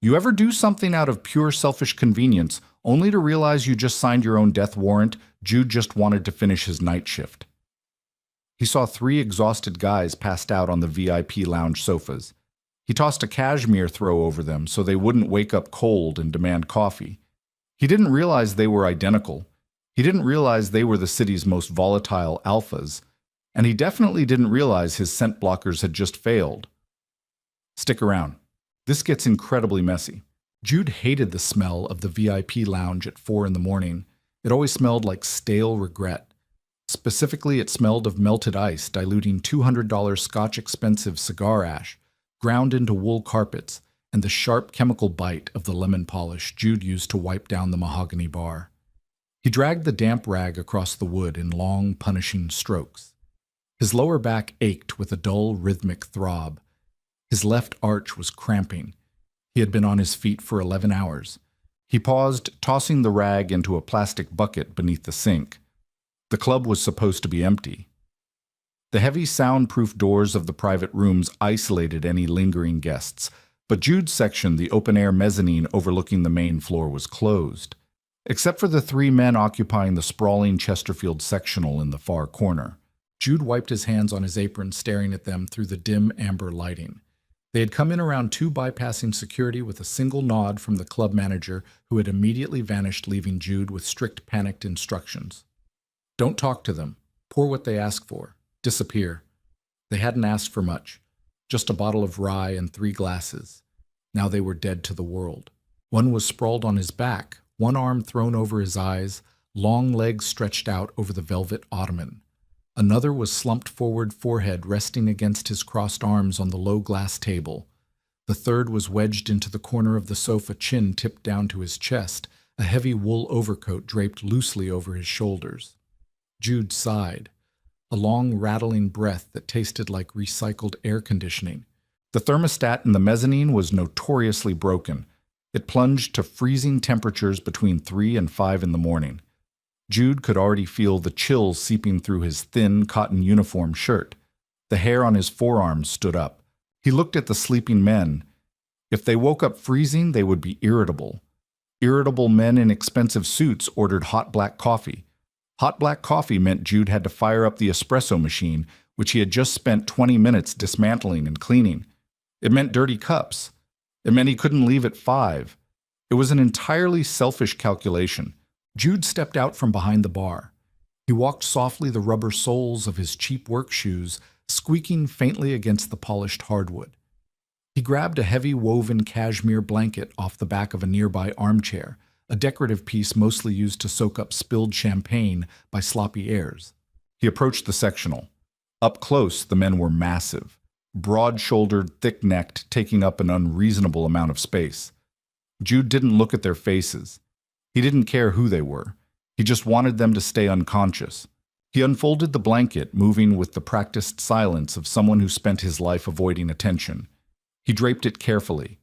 You ever do something out of pure selfish convenience, only to realize you just signed your own death warrant? Jude just wanted to finish his night shift. He saw three exhausted guys passed out on the VIP lounge sofas. He tossed a cashmere throw over them so they wouldn't wake up cold and demand coffee. He didn't realize they were identical. He didn't realize they were the city's most volatile alphas. And he definitely didn't realize his scent blockers had just failed. Stick around. This gets incredibly messy. Jude hated the smell of the VIP lounge at 4 in the morning. It always smelled like stale regret. Specifically, it smelled of melted ice diluting $200 Scotch expensive cigar ash, ground into wool carpets, and the sharp chemical bite of the lemon polish Jude used to wipe down the mahogany bar. He dragged the damp rag across the wood in long, punishing strokes. His lower back ached with a dull, rhythmic throb. His left arch was cramping. He had been on his feet for 11 hours. He paused, tossing the rag into a plastic bucket beneath the sink. The club was supposed to be empty. The heavy soundproof doors of the private rooms isolated any lingering guests, but Jude's section, the open-air mezzanine overlooking the main floor, was closed, except for the three men occupying the sprawling Chesterfield sectional in the far corner. Jude wiped his hands on his apron, staring at them through the dim amber lighting. They had come in around 2, bypassing security with a single nod from the club manager, who had immediately vanished, leaving Jude with strict, panicked instructions. Don't talk to them. Pour what they ask for. Disappear. They hadn't asked for much. Just a bottle of rye and 3 glasses. Now they were dead to the world. One was sprawled on his back, one arm thrown over his eyes, long legs stretched out over the velvet ottoman. Another was slumped forward, forehead resting against his crossed arms on the low glass table. The third was wedged into the corner of the sofa, chin tipped down to his chest, a heavy wool overcoat draped loosely over his shoulders. Jude sighed, a long rattling breath that tasted like recycled air conditioning. The thermostat in the mezzanine was notoriously broken. It plunged to freezing temperatures between 3 and 5 in the morning. Jude could already feel the chill seeping through his thin cotton uniform shirt. The hair on his forearms stood up. He looked at the sleeping men. If they woke up freezing, they would be irritable. Irritable men in expensive suits ordered hot black coffee. Hot black coffee meant Jude had to fire up the espresso machine, which he had just spent 20 minutes dismantling and cleaning. It meant dirty cups. It meant he couldn't leave at 5. It was an entirely selfish calculation. Jude stepped out from behind the bar. He walked softly, the rubber soles of his cheap work shoes squeaking faintly against the polished hardwood. He grabbed a heavy woven cashmere blanket off the back of a nearby armchair, a decorative piece mostly used to soak up spilled champagne by sloppy heirs. He approached the sectional. Up close, the men were massive, broad-shouldered, thick-necked, taking up an unreasonable amount of space. Jude didn't look at their faces. He didn't care who they were. He just wanted them to stay unconscious. He unfolded the blanket, moving with the practiced silence of someone who spent his life avoiding attention. He draped it carefully,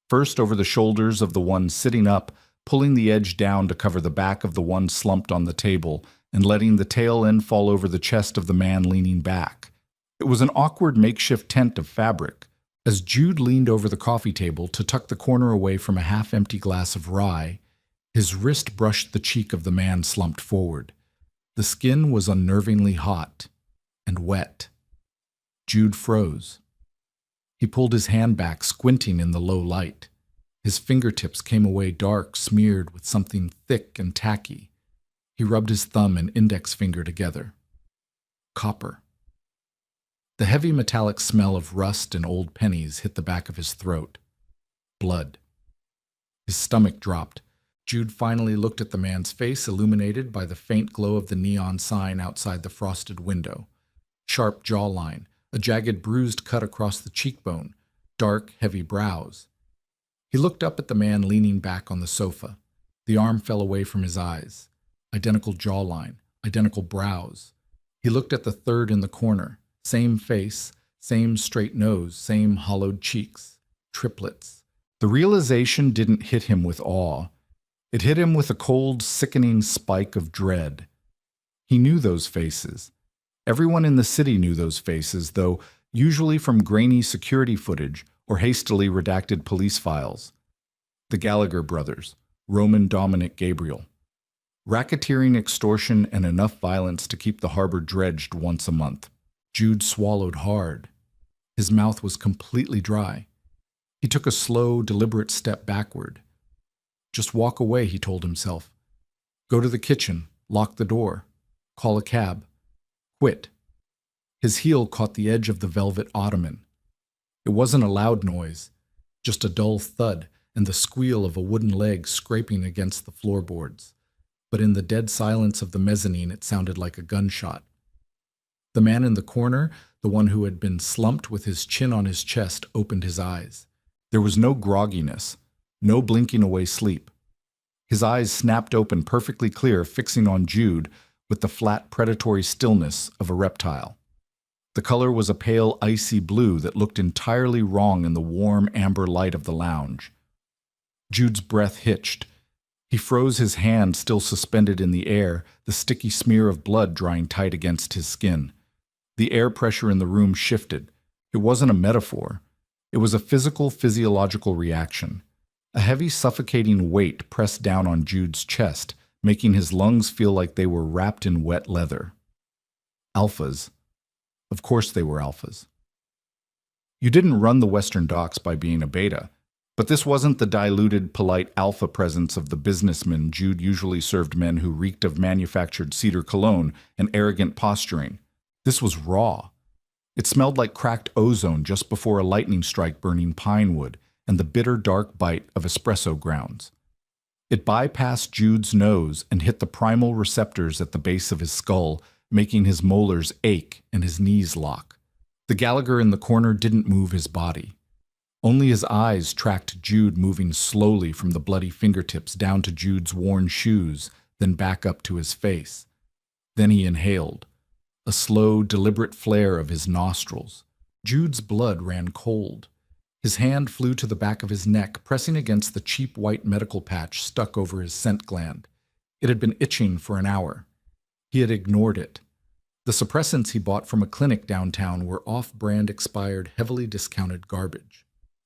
first over the shoulders of the one sitting up, pulling the edge down to cover the back of the one slumped on the table, and letting the tail end fall over the chest of the man leaning back. It was an awkward makeshift tent of fabric. As Jude leaned over the coffee table to tuck the corner away from a half-empty glass of rye, his wrist brushed the cheek of the man slumped forward. The skin was unnervingly hot and wet. Jude froze. He pulled his hand back, squinting in the low light. His fingertips came away dark, smeared with something thick and tacky. He rubbed his thumb and index finger together. Copper. The heavy metallic smell of rust and old pennies hit the back of his throat. Blood. His stomach dropped. Jude finally looked at the man's face, illuminated by the faint glow of the neon sign outside the frosted window. Sharp jawline, a jagged bruised cut across the cheekbone, dark, heavy brows. He looked up at the man leaning back on the sofa. The arm fell away from his eyes. Identical jawline, identical brows. He looked at the third in the corner. Same face, same straight nose, same hollowed cheeks. Triplets. The realization didn't hit him with awe. It hit him with a cold, sickening spike of dread. He knew those faces. Everyone in the city knew those faces, though usually from grainy security footage or hastily redacted police files. The Gallagher brothers, Roman, Dominic, Gabriel. Racketeering, extortion, and enough violence to keep the harbor dredged once a month. Jude swallowed hard. His mouth was completely dry. He took a slow, deliberate step backward. Just walk away, he told himself. Go to the kitchen, lock the door, call a cab, quit. His heel caught the edge of the velvet ottoman. It wasn't a loud noise, just a dull thud and the squeal of a wooden leg scraping against the floorboards. But in the dead silence of the mezzanine, it sounded like a gunshot. The man in the corner, the one who had been slumped with his chin on his chest, opened his eyes. There was no grogginess, no blinking away sleep. His eyes snapped open perfectly clear, fixing on Jude with the flat, predatory stillness of a reptile. The color was a pale, icy blue that looked entirely wrong in the warm, amber light of the lounge. Jude's breath hitched. He froze, his hand still suspended in the air, the sticky smear of blood drying tight against his skin. The air pressure in the room shifted. It wasn't a metaphor. It was a physical, physiological reaction. A heavy, suffocating weight pressed down on Jude's chest, making his lungs feel like they were wrapped in wet leather. Alphas. Of course they were alphas. You didn't run the Western Docks by being a beta, but this wasn't the diluted, polite alpha presence of the businessman Jude usually served men who reeked of manufactured cedar cologne and arrogant posturing. This was raw. It smelled like cracked ozone just before a lightning strike burning pine wood and the bitter, dark bite of espresso grounds. It bypassed Jude's nose and hit the primal receptors at the base of his skull, making his molars ache and his knees lock. The Gallagher in the corner didn't move his body. Only his eyes tracked Jude moving slowly from the bloody fingertips down to Jude's worn shoes, then back up to his face. Then he inhaled. A slow, deliberate flare of his nostrils. Jude's blood ran cold. His hand flew to the back of his neck, pressing against the cheap white medical patch stuck over his scent gland. It had been itching for an hour. He had ignored it. The suppressants he bought from a clinic downtown were off-brand, expired, heavily discounted garbage.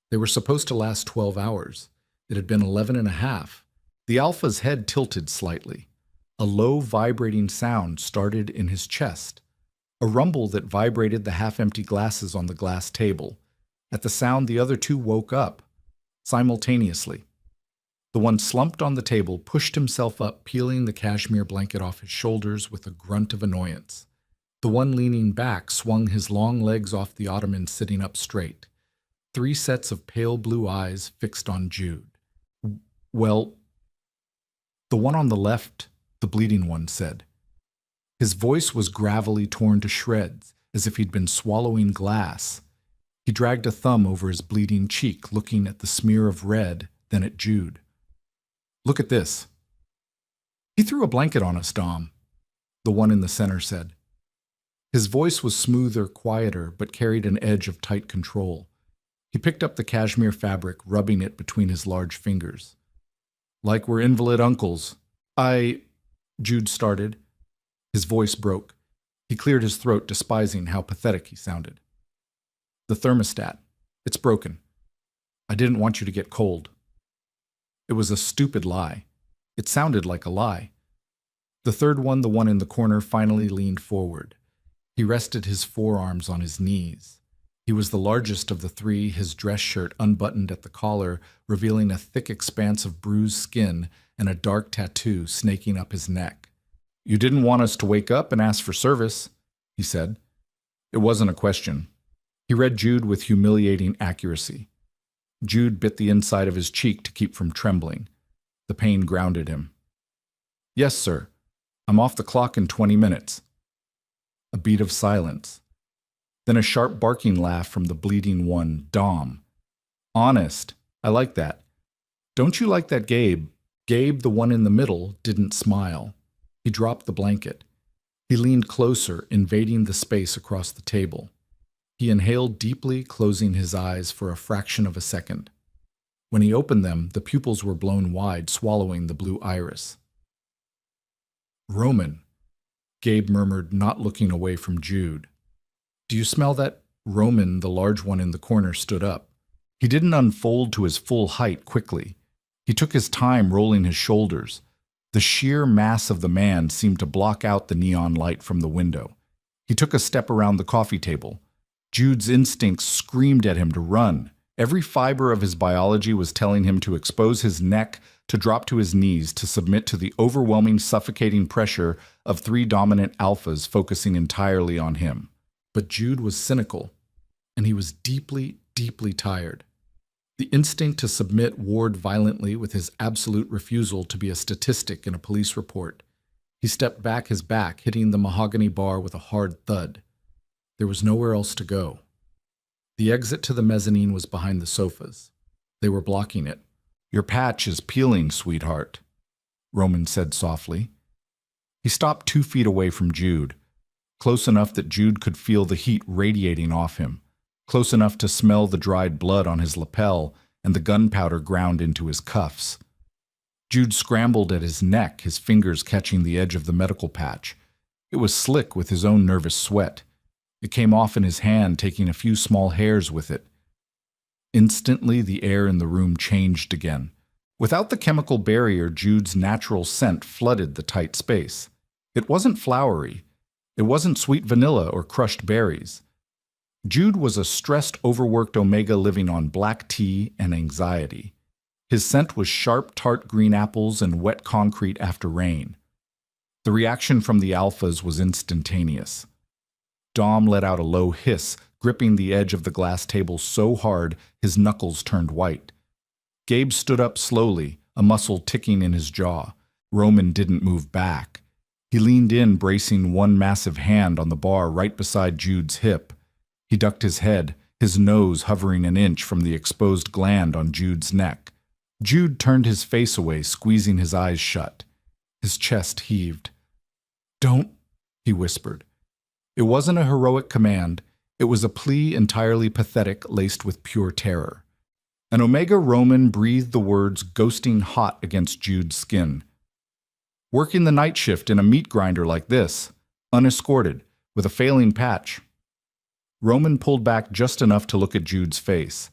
They were supposed to last 12 hours. It had been 11 and a half. The alpha's head tilted slightly. A low, vibrating sound started in his chest. A rumble that vibrated the half-empty glasses on the glass table. At the sound, the other two woke up, simultaneously. The one slumped on the table pushed himself up, peeling the cashmere blanket off his shoulders with a grunt of annoyance. The one leaning back swung his long legs off the ottoman, sitting up straight. 3 sets of pale blue eyes fixed on Jude. Well, the one on the left, the bleeding one said. His voice was gravelly, torn to shreds, as if he'd been swallowing glass. He dragged a thumb over his bleeding cheek, looking at the smear of red, then at Jude. Look at this. He threw a blanket on us, Dom, the one in the center said. His voice was smoother, quieter, but carried an edge of tight control. He picked up the cashmere fabric, rubbing it between his large fingers. Like we're invalid uncles. Jude started. His voice broke. He cleared his throat, despising how pathetic he sounded. The thermostat. It's broken. I didn't want you to get cold. It was a stupid lie. It sounded like a lie. The third one, the one in the corner, finally leaned forward. He rested his forearms on his knees. He was the largest of the 3, his dress shirt unbuttoned at the collar, revealing a thick expanse of bruised skin and a dark tattoo snaking up his neck. You didn't want us to wake up and ask for service, he said. It wasn't a question. He read Jude with humiliating accuracy. Jude bit the inside of his cheek to keep from trembling. The pain grounded him. Yes, sir. I'm off the clock in 20 minutes. A beat of silence. Then a sharp barking laugh from the bleeding one, Dom. Honest. I like that. Don't you like that, Gabe? Gabe, the one in the middle, didn't smile. He dropped the blanket. He leaned closer, invading the space across the table. He inhaled deeply, closing his eyes for a fraction of a second. When he opened them, the pupils were blown wide, swallowing the blue iris. Roman, Gabe murmured, not looking away from Jude. Do you smell that? Roman, the large one in the corner, stood up. He didn't unfold to his full height quickly. He took his time rolling his shoulders. The sheer mass of the man seemed to block out the neon light from the window. He took a step around the coffee table. Jude's instincts screamed at him to run. Every fiber of his biology was telling him to expose his neck, to drop to his knees, to submit to the overwhelming, suffocating pressure of three dominant alphas focusing entirely on him. But Jude was cynical, and he was deeply, deeply tired. The instinct to submit warred violently with his absolute refusal to be a statistic in a police report. He stepped back, his back hitting the mahogany bar with a hard thud. There was nowhere else to go. The exit to the mezzanine was behind the sofas. They were blocking it. "Your patch is peeling, sweetheart," Roman said softly. He stopped 2 feet away from Jude, close enough that Jude could feel the heat radiating off him, close enough to smell the dried blood on his lapel and the gunpowder ground into his cuffs. Jude scrambled at his neck, his fingers catching the edge of the medical patch. It was slick with his own nervous sweat. It came off in his hand, taking a few small hairs with it. Instantly, the air in the room changed again. Without the chemical barrier, Jude's natural scent flooded the tight space. It wasn't flowery. It wasn't sweet vanilla or crushed berries. Jude was a stressed, overworked Omega living on black tea and anxiety. His scent was sharp, tart green apples and wet concrete after rain. The reaction from the alphas was instantaneous. Dom let out a low hiss, gripping the edge of the glass table so hard his knuckles turned white. Gabe stood up slowly, a muscle ticking in his jaw. Roman didn't move back. He leaned in, bracing one massive hand on the bar right beside Jude's hip. He ducked his head, his nose hovering an inch from the exposed gland on Jude's neck. Jude turned his face away, squeezing his eyes shut. His chest heaved. "Don't," he whispered. It wasn't a heroic command. It was a plea entirely pathetic, laced with pure terror. And Omega Roman breathed the words ghosting hot against Jude's skin. "Working the night shift in a meat grinder like this, unescorted, with a failing patch." Roman pulled back just enough to look at Jude's face.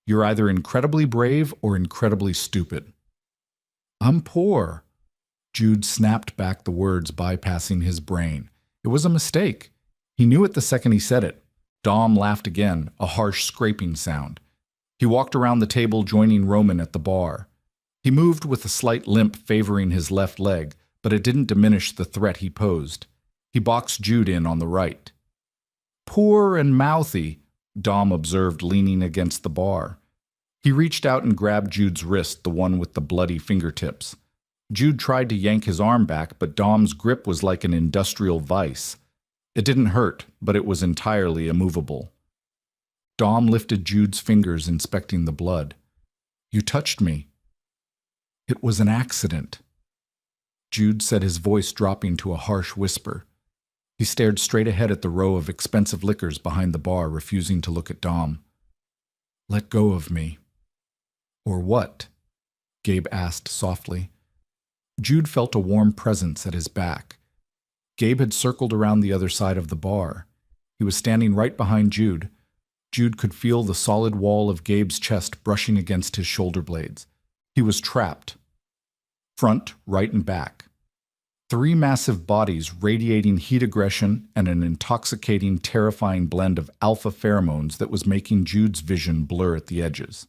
"You're either incredibly brave or incredibly stupid." "I'm poor." Jude snapped back the words, bypassing his brain. It was a mistake. He knew it the second he said it. Dom laughed again, a harsh scraping sound. He walked around the table, joining Roman at the bar. He moved with a slight limp favoring his left leg, but it didn't diminish the threat he posed. He boxed Jude in on the right. "Poor and mouthy," Dom observed, leaning against the bar. He reached out and grabbed Jude's wrist, the one with the bloody fingertips. Jude tried to yank his arm back, but Dom's grip was like an industrial vice. It didn't hurt, but it was entirely immovable. Dom lifted Jude's fingers, inspecting the blood. "You touched me." "It was an accident," Jude said, his voice dropping to a harsh whisper. He stared straight ahead at the row of expensive liquors behind the bar, refusing to look at Dom. "Let go of me." "Or what?" Gabe asked softly. Jude felt a warm presence at his back. Gabe had circled around the other side of the bar. He was standing right behind Jude. Jude could feel the solid wall of Gabe's chest brushing against his shoulder blades. He was trapped. Front, right, and back. 3 massive bodies radiating heat, aggression, and an intoxicating, terrifying blend of alpha pheromones that was making Jude's vision blur at the edges.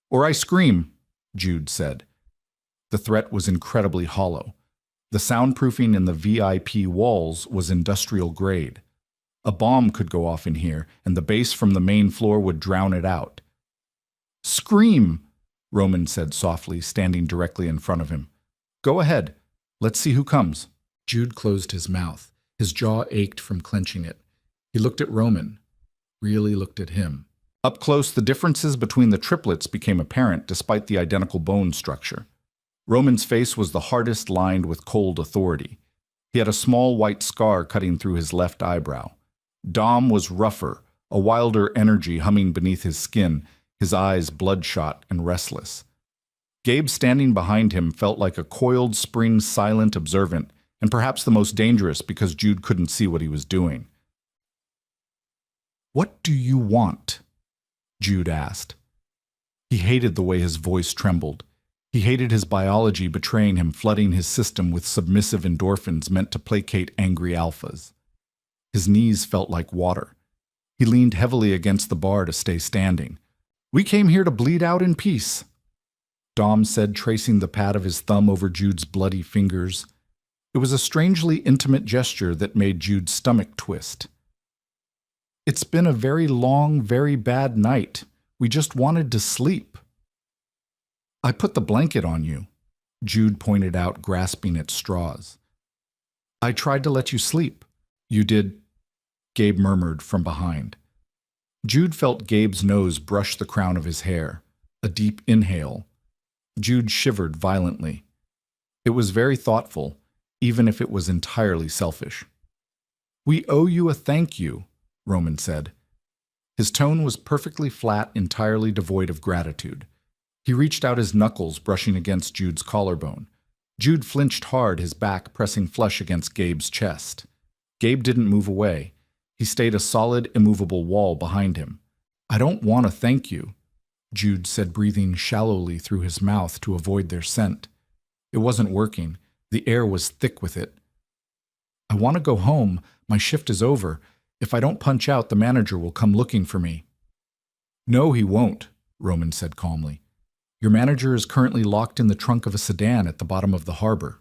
"Or I scream," Jude said. The threat was incredibly hollow. The soundproofing in the VIP walls was industrial grade. A bomb could go off in here, and the bass from the main floor would drown it out. "Scream," Roman said softly, standing directly in front of him. "Go ahead. Let's see who comes." Jude closed his mouth. His jaw ached from clenching it. He looked at Roman, really looked at him. Up close, the differences between the triplets became apparent despite the identical bone structure. Roman's face was the hardest lined with cold authority. He had a small white scar cutting through his left eyebrow. Dom was rougher, a wilder energy humming beneath his skin, his eyes bloodshot and restless. Gabe, standing behind him, felt like a coiled spring, silent, observant, and perhaps the most dangerous because Jude couldn't see what he was doing. "What do you want?" Jude asked. He hated the way his voice trembled. He hated his biology betraying him, flooding his system with submissive endorphins meant to placate angry alphas. His knees felt like water. He leaned heavily against the bar to stay standing. "We came here to bleed out in peace," Dom said, tracing the pad of his thumb over Jude's bloody fingers. It was a strangely intimate gesture that made Jude's stomach twist. "It's been a very long, very bad night. We just wanted to sleep." "I put the blanket on you," Jude pointed out, grasping at straws. "I tried to let you sleep." "You did," Gabe murmured from behind. Jude felt Gabe's nose brush the crown of his hair. A deep inhale. Jude shivered violently. It was very thoughtful, even if it was entirely selfish. "We owe you a thank you," Roman said. His tone was perfectly flat, entirely devoid of gratitude. He reached out his knuckles, brushing against Jude's collarbone. Jude flinched hard, his back pressing flush against Gabe's chest. Gabe didn't move away. He stayed a solid, immovable wall behind him. "I don't want to thank you," Jude said, breathing shallowly through his mouth to avoid their scent. It wasn't working. The air was thick with it. "I want to go home. My shift is over. If I don't punch out, the manager will come looking for me." "No, he won't," Roman said calmly. "Your manager is currently locked in the trunk of a sedan at the bottom of the harbor."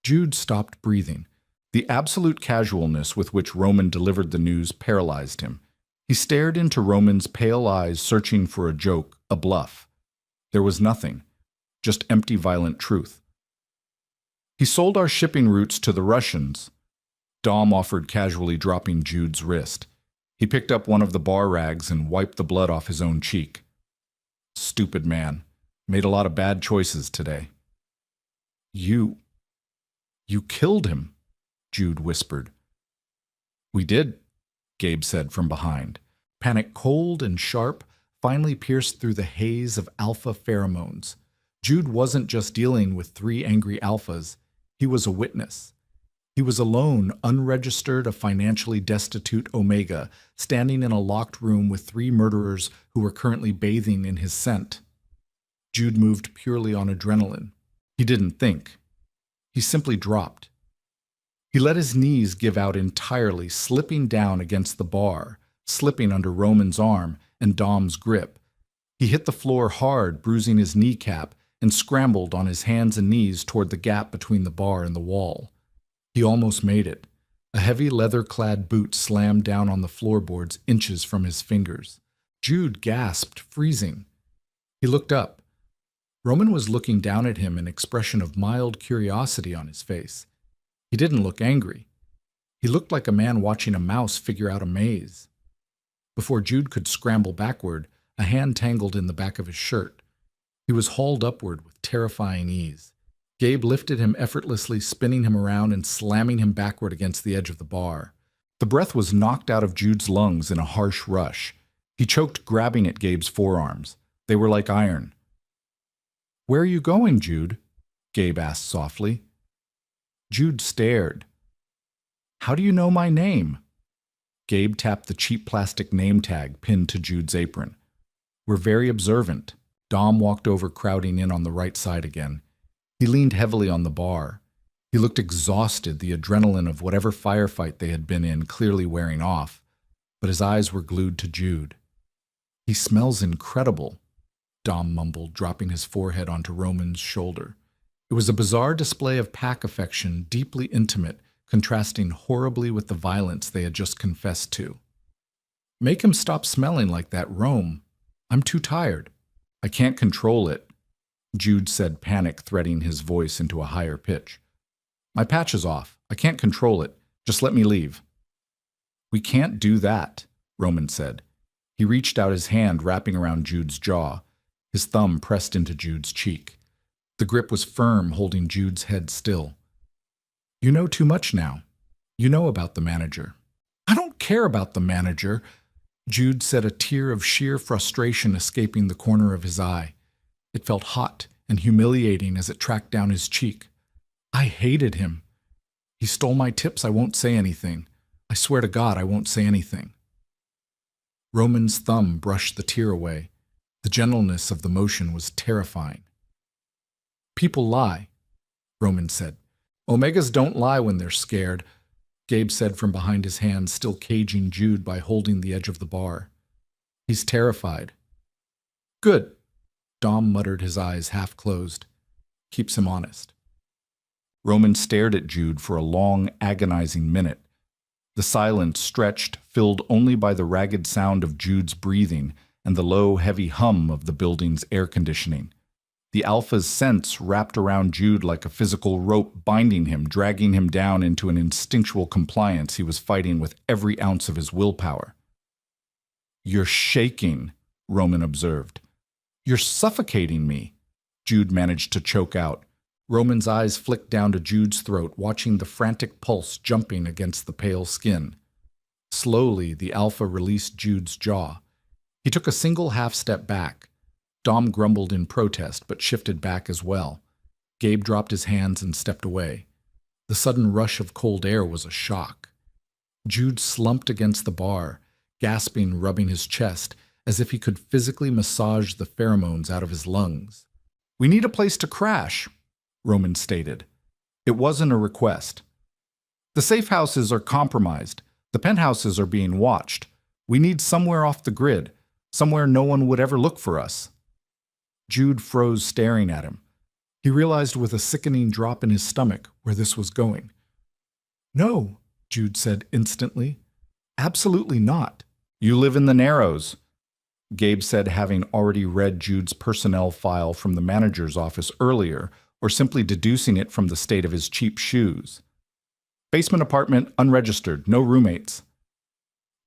Jude stopped breathing. The absolute casualness with which Roman delivered the news paralyzed him. He stared into Roman's pale eyes, searching for a joke, a bluff. There was nothing, just empty, violent truth. "He sold our shipping routes to the Russians," Dom offered, casually dropping Jude's wrist. He picked up one of the bar rags and wiped the blood off his own cheek. "Stupid man. Made a lot of bad choices today." You killed him," Jude whispered. "We did," Gabe said from behind. Panic, cold and sharp, finally pierced through the haze of alpha pheromones. Jude wasn't just dealing with 3 angry alphas. He was a witness. He was alone, unregistered, a financially destitute Omega, standing in a locked room with 3 murderers who were currently bathing in his scent. Jude moved purely on adrenaline. He didn't think. He simply dropped. He let his knees give out entirely, slipping down against the bar, slipping under Roman's arm and Dom's grip. He hit the floor hard, bruising his kneecap, and scrambled on his hands and knees toward the gap between the bar and the wall. He almost made it. A heavy leather-clad boot slammed down on the floorboards inches from his fingers. Jude gasped, freezing. He looked up. Roman was looking down at him, an expression of mild curiosity on his face. He didn't look angry. He looked like a man watching a mouse figure out a maze. Before Jude could scramble backward, a hand tangled in the back of his shirt. He was hauled upward with terrifying ease. Gabe lifted him effortlessly, spinning him around and slamming him backward against the edge of the bar. The breath was knocked out of Jude's lungs in a harsh rush. He choked, grabbing at Gabe's forearms. They were like iron. "Where are you going, Jude?" Gabe asked softly. Jude stared. "How do you know my name?" Gabe tapped the cheap plastic name tag pinned to Jude's apron. "We're very observant." Dom walked over, crowding in on the right side again. He leaned heavily on the bar. He looked exhausted, the adrenaline of whatever firefight they had been in clearly wearing off, but his eyes were glued to Jude. "He smells incredible," Dom mumbled, dropping his forehead onto Roman's shoulder. It was a bizarre display of pack affection, deeply intimate, contrasting horribly with the violence they had just confessed to. "Make him stop smelling like that, Rome. I'm too tired. I can't control it," Jude said, panic threading his voice into a higher pitch. "My patch is off. I can't control it. Just let me leave." "We can't do that," Roman said. He reached out his hand, wrapping around Jude's jaw. His thumb pressed into Jude's cheek. The grip was firm, holding Jude's head still. "You know too much now. You know about the manager." "I don't care about the manager," Jude said, a tear of sheer frustration escaping the corner of his eye. It felt hot and humiliating as it tracked down his cheek. "I hated him. He stole my tips. I won't say anything. I swear to God, I won't say anything." Roman's thumb brushed the tear away. The gentleness of the motion was terrifying. People lie, Roman said. Omegas don't lie when they're scared, Gabe said from behind his hand, still caging Jude by holding the edge of the bar. He's terrified. Good, Dom muttered, his eyes half closed. Keeps him honest. Roman stared at Jude for a long, agonizing minute. The silence stretched, filled only by the ragged sound of Jude's breathing and the low, heavy hum of the building's air conditioning. The Alpha's sense wrapped around Jude like a physical rope, binding him, dragging him down into an instinctual compliance he was fighting with every ounce of his willpower. You're shaking, Roman observed. You're suffocating me, Jude managed to choke out. Roman's eyes flicked down to Jude's throat, watching the frantic pulse jumping against the pale skin. Slowly, the Alpha released Jude's jaw. He took a single half-step back. Dom grumbled in protest, but shifted back as well. Gabe dropped his hands and stepped away. The sudden rush of cold air was a shock. Jude slumped against the bar, gasping, rubbing his chest, as if he could physically massage the pheromones out of his lungs. We need a place to crash, Roman stated. It wasn't a request. The safe houses are compromised. The penthouses are being watched. We need somewhere off the grid, somewhere no one would ever look for us. Jude froze, staring at him. He realized with a sickening drop in his stomach where this was going. No, Jude said instantly. Absolutely not. You live in the Narrows, Gabe said, having already read Jude's personnel file from the manager's office earlier, or simply deducing it from the state of his cheap shoes. Basement apartment, unregistered, no roommates.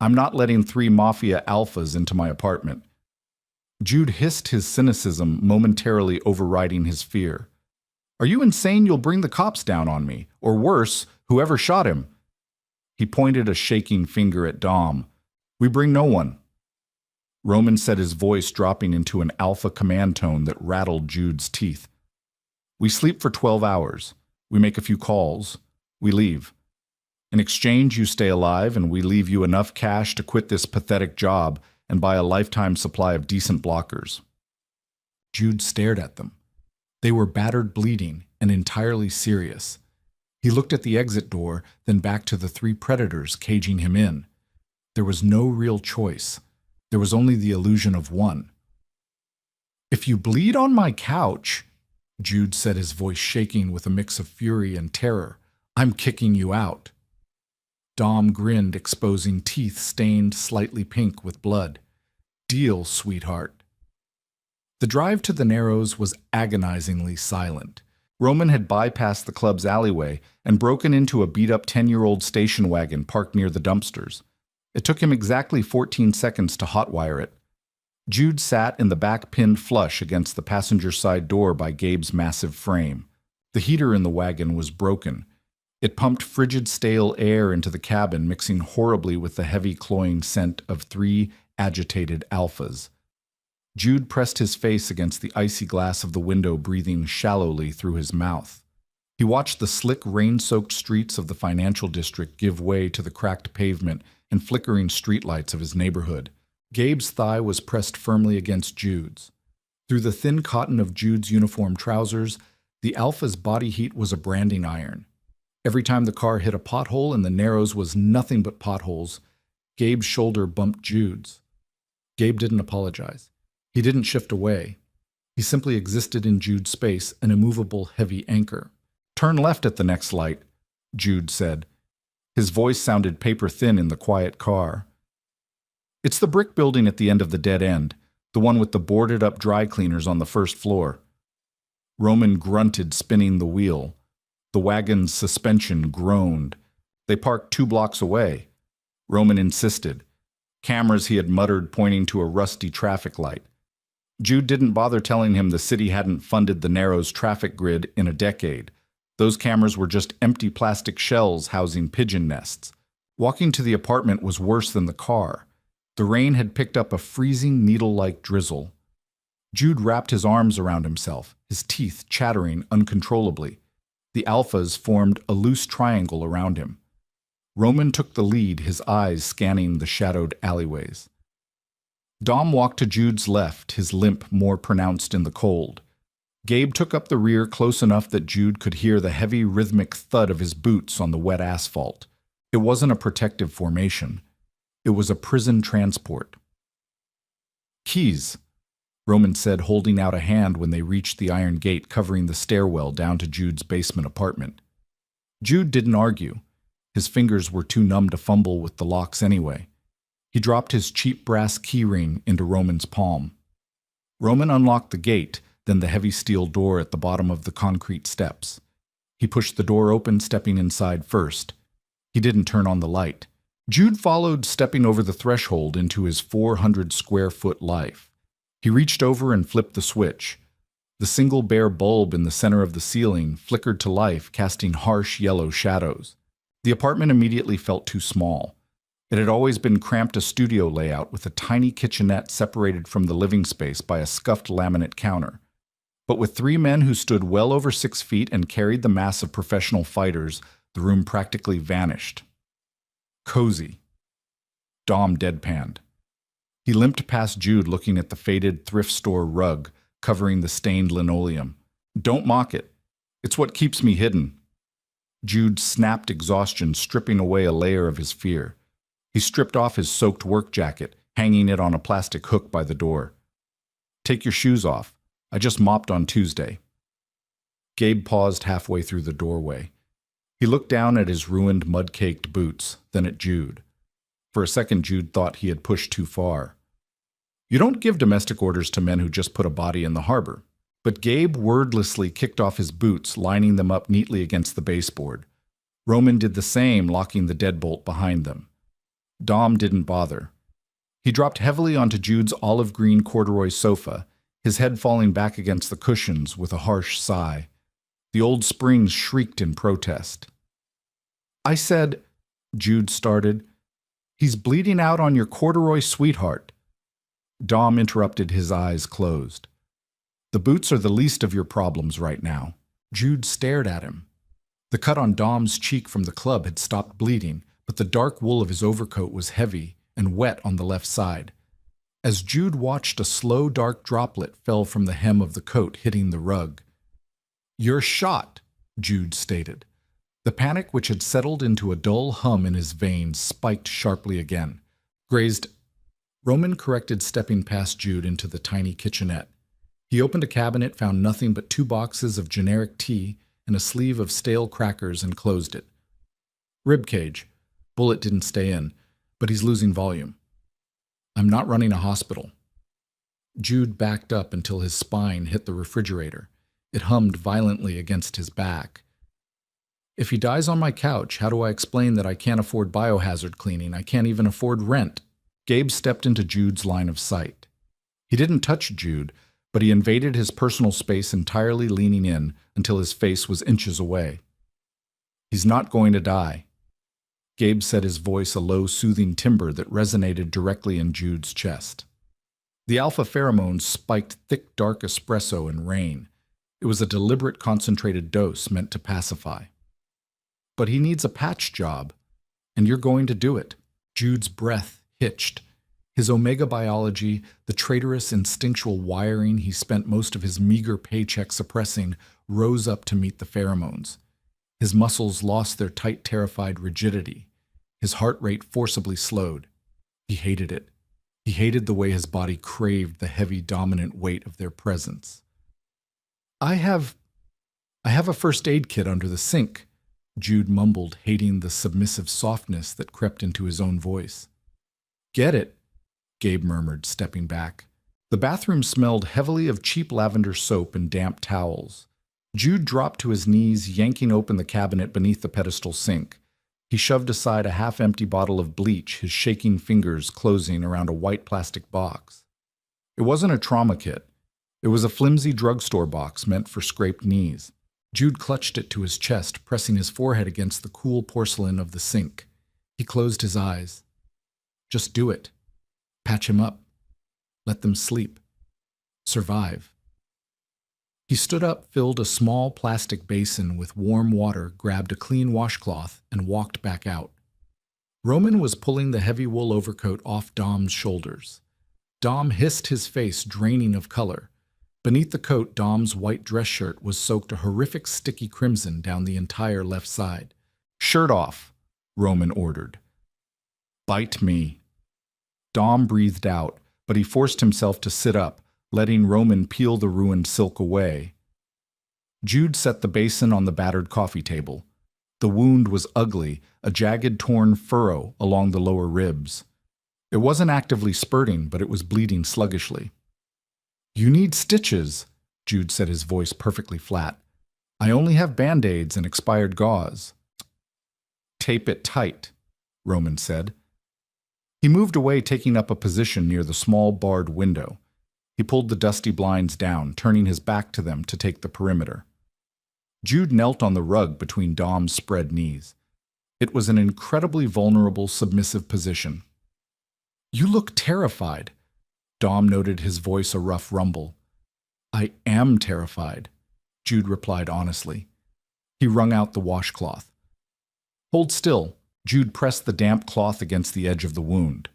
I'm not letting 3 Mafia alphas into my apartment. Jude hissed, his cynicism momentarily overriding his fear. Are you insane? You'll bring the cops down on me. Or worse, whoever shot him. He pointed a shaking finger at Dom. We bring no one. Roman said, his voice dropping into an alpha command tone that rattled Jude's teeth. We sleep for 12 hours. We make a few calls. We leave. In exchange, you stay alive, and we leave you enough cash to quit this pathetic job and buy a lifetime supply of decent blockers. Jude stared at them. They were battered, bleeding, and entirely serious. He looked at the exit door, then back to the 3 predators caging him in. There was no real choice. There was only the illusion of one. If you bleed on my couch, Jude said, his voice shaking with a mix of fury and terror, I'm kicking you out. Dom grinned, exposing teeth stained slightly pink with blood. Deal, sweetheart. The drive to the Narrows was agonizingly silent. Roman had bypassed the club's alleyway and broken into a beat-up 10-year-old station wagon parked near the dumpsters. It took him exactly 14 seconds to hotwire it. Jude sat in the back, pinned flush against the passenger side door by Gabe's massive frame. The heater in the wagon was broken. It pumped frigid, stale air into the cabin, mixing horribly with the heavy, cloying scent of 3 agitated alphas. Jude pressed his face against the icy glass of the window, breathing shallowly through his mouth. He watched the slick, rain-soaked streets of the financial district give way to the cracked pavement and flickering streetlights of his neighborhood. Gabe's thigh was pressed firmly against Jude's. Through the thin cotton of Jude's uniform trousers, the Alpha's body heat was a branding iron. Every time the car hit a pothole, and the Narrows was nothing but potholes, Gabe's shoulder bumped Jude's. Gabe didn't apologize. He didn't shift away. He simply existed in Jude's space, an immovable, heavy anchor. Turn left at the next light, Jude said. His voice sounded paper-thin in the quiet car. It's the brick building at the end of the dead end, the one with the boarded-up dry cleaners on the first floor. Roman grunted, spinning the wheel. The wagon's suspension groaned. They parked 2 blocks away. Roman insisted. Cameras, he had muttered, pointing to a rusty traffic light. Jude didn't bother telling him the city hadn't funded the Narrows traffic grid in a decade. Those cameras were just empty plastic shells housing pigeon nests. Walking to the apartment was worse than the car. The rain had picked up a freezing, needle-like drizzle. Jude wrapped his arms around himself, his teeth chattering uncontrollably. The alphas formed a loose triangle around him. Roman took the lead, his eyes scanning the shadowed alleyways. Dom walked to Jude's left, his limp more pronounced in the cold. Gabe took up the rear close enough that Jude could hear the heavy rhythmic thud of his boots on the wet asphalt. It wasn't a protective formation. It was a prison transport. "Keys," Roman said, holding out a hand when they reached the iron gate covering the stairwell down to Jude's basement apartment. Jude didn't argue. His fingers were too numb to fumble with the locks anyway. He dropped his cheap brass keyring into Roman's palm. Roman unlocked the gate, then the heavy steel door at the bottom of the concrete steps. He pushed the door open, stepping inside first. He didn't turn on the light. Jude followed, stepping over the threshold into his 400-square-foot life. He reached over and flipped the switch. The single bare bulb in the center of the ceiling flickered to life, casting harsh yellow shadows. The apartment immediately felt too small. It had always been cramped, a studio layout with a tiny kitchenette separated from the living space by a scuffed laminate counter. But with 3 men who stood well over 6 feet and carried the mass of professional fighters, the room practically vanished. Cozy. Dom deadpanned. He limped past Jude, looking at the faded thrift store rug covering the stained linoleum. "Don't mock it. It's what keeps me hidden." Jude snapped exhaustion, stripping away a layer of his fear. He stripped off his soaked work jacket, hanging it on a plastic hook by the door. "Take your shoes off. I just mopped on Tuesday." Gabe paused halfway through the doorway. He looked down at his ruined, mud-caked boots, then at Jude. For a second, Jude thought he had pushed too far. You don't give domestic orders to men who just put a body in the harbor. But Gabe wordlessly kicked off his boots, lining them up neatly against the baseboard. Roman did the same, locking the deadbolt behind them. Dom didn't bother. He dropped heavily onto Jude's olive-green corduroy sofa, his head falling back against the cushions with a harsh sigh. The old springs shrieked in protest. "I said," Jude started, "he's bleeding out on your corduroy sweetheart." Dom interrupted, his eyes closed. "The boots are the least of your problems right now." Jude stared at him. The cut on Dom's cheek from the club had stopped bleeding, but the dark wool of his overcoat was heavy and wet on the left side. As Jude watched, a slow, dark droplet fell from the hem of the coat, hitting the rug. "You're shot," Jude stated. The panic, which had settled into a dull hum in his veins, spiked sharply again. "Grazed." Roman corrected, stepping past Jude into the tiny kitchenette. He opened a cabinet, found nothing but 2 boxes of generic tea and a sleeve of stale crackers, and closed it. "Rib cage. Bullet didn't stay in, but he's losing volume. I'm not running a hospital." Jude backed up until his spine hit the refrigerator. It hummed violently against his back. "If he dies on my couch, how do I explain that I can't afford biohazard cleaning? I can't even afford rent." Gabe stepped into Jude's line of sight. He didn't touch Jude, but he invaded his personal space entirely, leaning in until his face was inches away. "He's not going to die." Gabe said, his voice a low, soothing timbre that resonated directly in Jude's chest. The alpha pheromones spiked thick, dark espresso and rain. It was a deliberate, concentrated dose meant to pacify. "But he needs a patch job, and you're going to do it." Jude's breath hitched. His omega biology, the traitorous instinctual wiring he spent most of his meager paycheck suppressing, rose up to meet the pheromones. His muscles lost their tight, terrified rigidity. His heart rate forcibly slowed. He hated it. He hated the way his body craved the heavy, dominant weight of their presence. I have a first aid kit under the sink," Jude mumbled, hating the submissive softness that crept into his own voice. "Get it," Gabe murmured, stepping back. The bathroom smelled heavily of cheap lavender soap and damp towels. Jude dropped to his knees, yanking open the cabinet beneath the pedestal sink. He shoved aside a half-empty bottle of bleach, his shaking fingers closing around a white plastic box. It wasn't a trauma kit. It was a flimsy drugstore box meant for scraped knees. Jude clutched it to his chest, pressing his forehead against the cool porcelain of the sink. He closed his eyes. Just do it. Patch him up. Let them sleep. Survive. He stood up, filled a small plastic basin with warm water, grabbed a clean washcloth, and walked back out. Roman was pulling the heavy wool overcoat off Dom's shoulders. Dom hissed, his face draining of color. Beneath the coat, Dom's white dress shirt was soaked a horrific sticky crimson down the entire left side. "Shirt off," Roman ordered. "Bite me." Dom breathed out, but he forced himself to sit up, letting Roman peel the ruined silk away. Jude set the basin on the battered coffee table. The wound was ugly, a jagged torn furrow along the lower ribs. It wasn't actively spurting, but it was bleeding sluggishly. "You need stitches," Jude said, his voice perfectly flat. "I only have Band-Aids and expired gauze." "Tape it tight," Roman said. He moved away, taking up a position near the small barred window. He pulled the dusty blinds down, turning his back to them to take the perimeter. Jude knelt on the rug between Dom's spread knees. It was an incredibly vulnerable, submissive position. "You look terrified." Dom noted, his voice a rough rumble. "I am terrified," Jude replied honestly. He wrung out the washcloth. "Hold still." Jude pressed the damp cloth against the edge of the wound.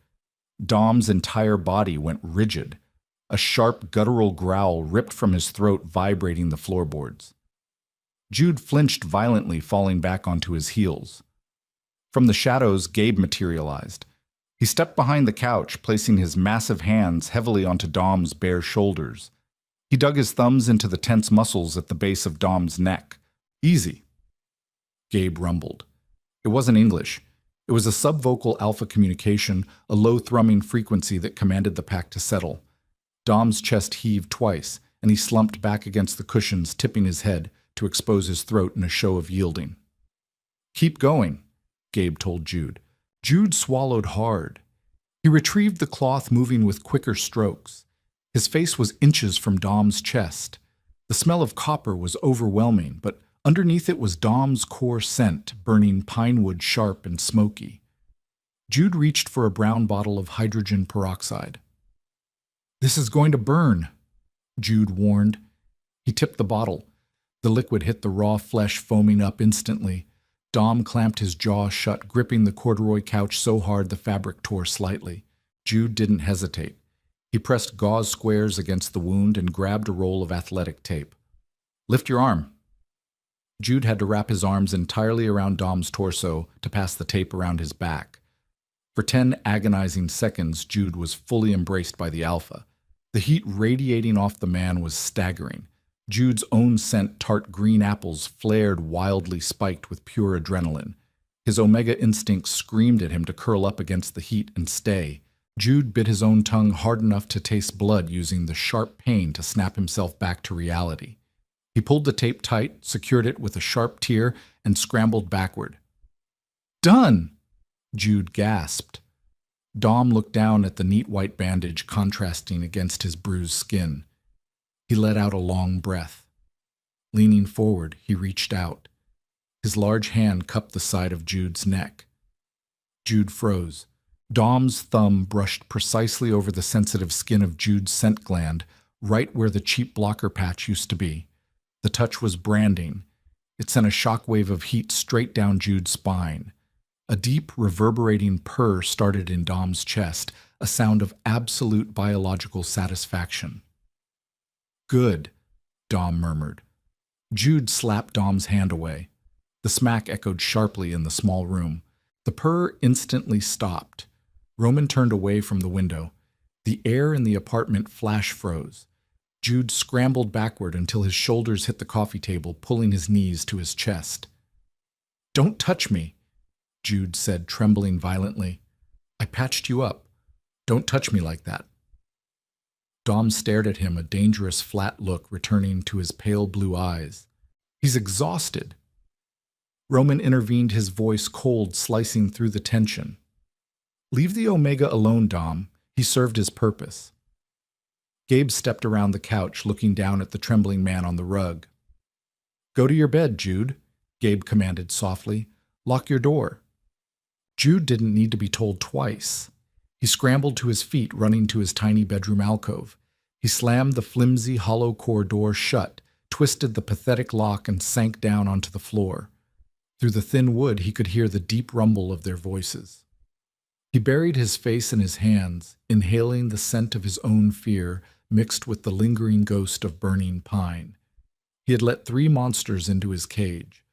Dom's entire body went rigid. A sharp, guttural growl ripped from his throat, vibrating the floorboards. Jude flinched violently, falling back onto his heels. From the shadows, Gabe materialized. He stepped behind the couch, placing his massive hands heavily onto Dom's bare shoulders. He dug his thumbs into the tense muscles at the base of Dom's neck. "Easy," Gabe rumbled. It wasn't English. It was a subvocal alpha communication, a low thrumming frequency that commanded the pack to settle. Dom's chest heaved twice, and he slumped back against the cushions, tipping his head to expose his throat in a show of yielding. "Keep going," Gabe told Jude. Jude swallowed hard. He retrieved the cloth, moving with quicker strokes. His face was inches from Dom's chest. The smell of copper was overwhelming, but underneath it was Dom's core scent, burning pine wood sharp and smoky. Jude reached for a brown bottle of hydrogen peroxide. "This is going to burn," Jude warned. He tipped the bottle. The liquid hit the raw flesh, foaming up instantly. Dom clamped his jaw shut, gripping the corduroy couch so hard the fabric tore slightly. Jude didn't hesitate. He pressed gauze squares against the wound and grabbed a roll of athletic tape. "Lift your arm." Jude had to wrap his arms entirely around Dom's torso to pass the tape around his back. For 10 agonizing seconds, Jude was fully embraced by the alpha. The heat radiating off the man was staggering. Jude's own scent, tart green apples, flared wildly, spiked with pure adrenaline. His Omega instinct screamed at him to curl up against the heat and stay. Jude bit his own tongue hard enough to taste blood, using the sharp pain to snap himself back to reality. He pulled the tape tight, secured it with a sharp tear, and scrambled backward. "Done!" Jude gasped. Dom looked down at the neat white bandage contrasting against his bruised skin. He let out a long breath. Leaning forward, he reached out. His large hand cupped the side of Jude's neck. Jude froze. Dom's thumb brushed precisely over the sensitive skin of Jude's scent gland, right where the cheap blocker patch used to be. The touch was branding. It sent a shockwave of heat straight down Jude's spine. A deep, reverberating purr started in Dom's chest, a sound of absolute biological satisfaction. "Good," Dom murmured. Jude slapped Dom's hand away. The smack echoed sharply in the small room. The purr instantly stopped. Roman turned away from the window. The air in the apartment flash froze. Jude scrambled backward until his shoulders hit the coffee table, pulling his knees to his chest. "Don't touch me," Jude said, trembling violently. "I patched you up. Don't touch me like that." Dom stared at him, a dangerous flat look returning to his pale blue eyes. "He's exhausted." Roman intervened, his voice cold, slicing through the tension. "Leave the Omega alone, Dom. He served his purpose." Gabe stepped around the couch, looking down at the trembling man on the rug. "Go to your bed, Jude," Gabe commanded softly. "Lock your door." Jude didn't need to be told twice. He scrambled to his feet, running to his tiny bedroom alcove. He slammed the flimsy, hollow core door shut, twisted the pathetic lock, and sank down onto the floor. Through the thin wood, he could hear the deep rumble of their voices. He buried his face in his hands, inhaling the scent of his own fear, mixed with the lingering ghost of burning pine. He had let 3 monsters into his cage,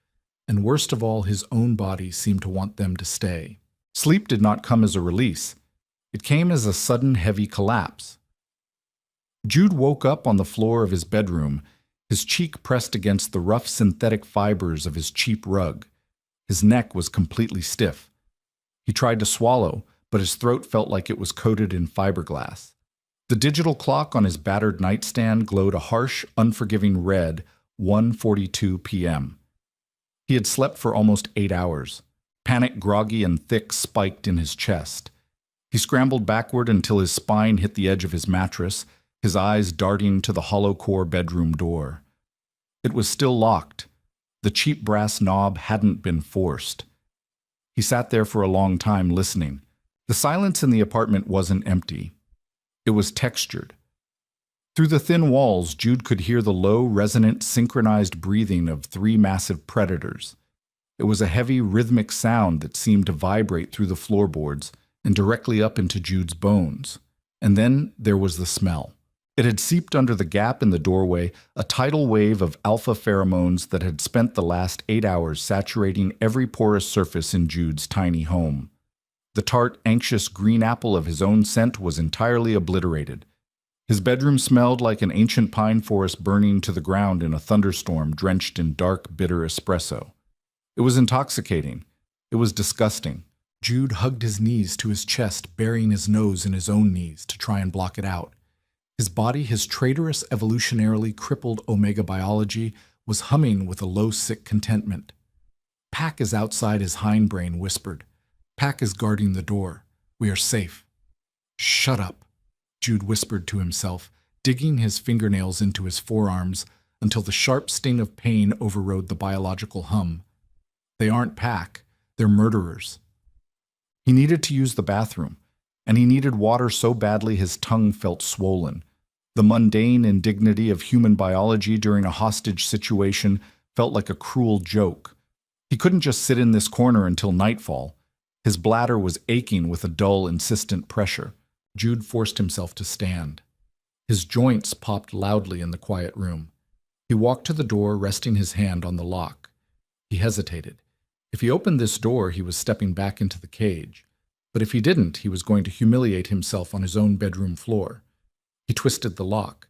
and worst of all, his own body seemed to want them to stay. Sleep did not come as a release. It came as a sudden heavy collapse. Jude woke up on the floor of his bedroom, his cheek pressed against the rough synthetic fibers of his cheap rug. His neck was completely stiff. He tried to swallow, but his throat felt like it was coated in fiberglass. The digital clock on his battered nightstand glowed a harsh, unforgiving red, 1:42 p.m. He had slept for almost 8 hours. Panic, groggy, and thick spiked in his chest. He scrambled backward until his spine hit the edge of his mattress, his eyes darting to the hollow-core bedroom door. It was still locked. The cheap brass knob hadn't been forced. He sat there for a long time listening. The silence in the apartment wasn't empty. It was textured. Through the thin walls, Jude could hear the low, resonant, synchronized breathing of 3 massive predators. It was a heavy, rhythmic sound that seemed to vibrate through the floorboards and directly up into Jude's bones. And then there was the smell. It had seeped under the gap in the doorway, a tidal wave of alpha pheromones that had spent the last 8 hours saturating every porous surface in Jude's tiny home. The tart, anxious green apple of his own scent was entirely obliterated. His bedroom smelled like an ancient pine forest burning to the ground in a thunderstorm drenched in dark, bitter espresso. It was intoxicating. It was disgusting. Jude hugged his knees to his chest, burying his nose in his own knees to try and block it out. His body, his traitorous, evolutionarily crippled omega biology, was humming with a low, sick contentment. Pack is outside, his hindbrain whispered. Pack is guarding the door. We are safe. Shut up, Jude whispered to himself, digging his fingernails into his forearms until the sharp sting of pain overrode the biological hum. They aren't Pack. They're murderers. He needed to use the bathroom, and he needed water so badly his tongue felt swollen. The mundane indignity of human biology during a hostage situation felt like a cruel joke. He couldn't just sit in this corner until nightfall. His bladder was aching with a dull, insistent pressure. Jude forced himself to stand. His joints popped loudly in the quiet room. He walked to the door, resting his hand on the lock. He hesitated. If he opened this door, he was stepping back into the cage. But if he didn't, he was going to humiliate himself on his own bedroom floor. He twisted the lock.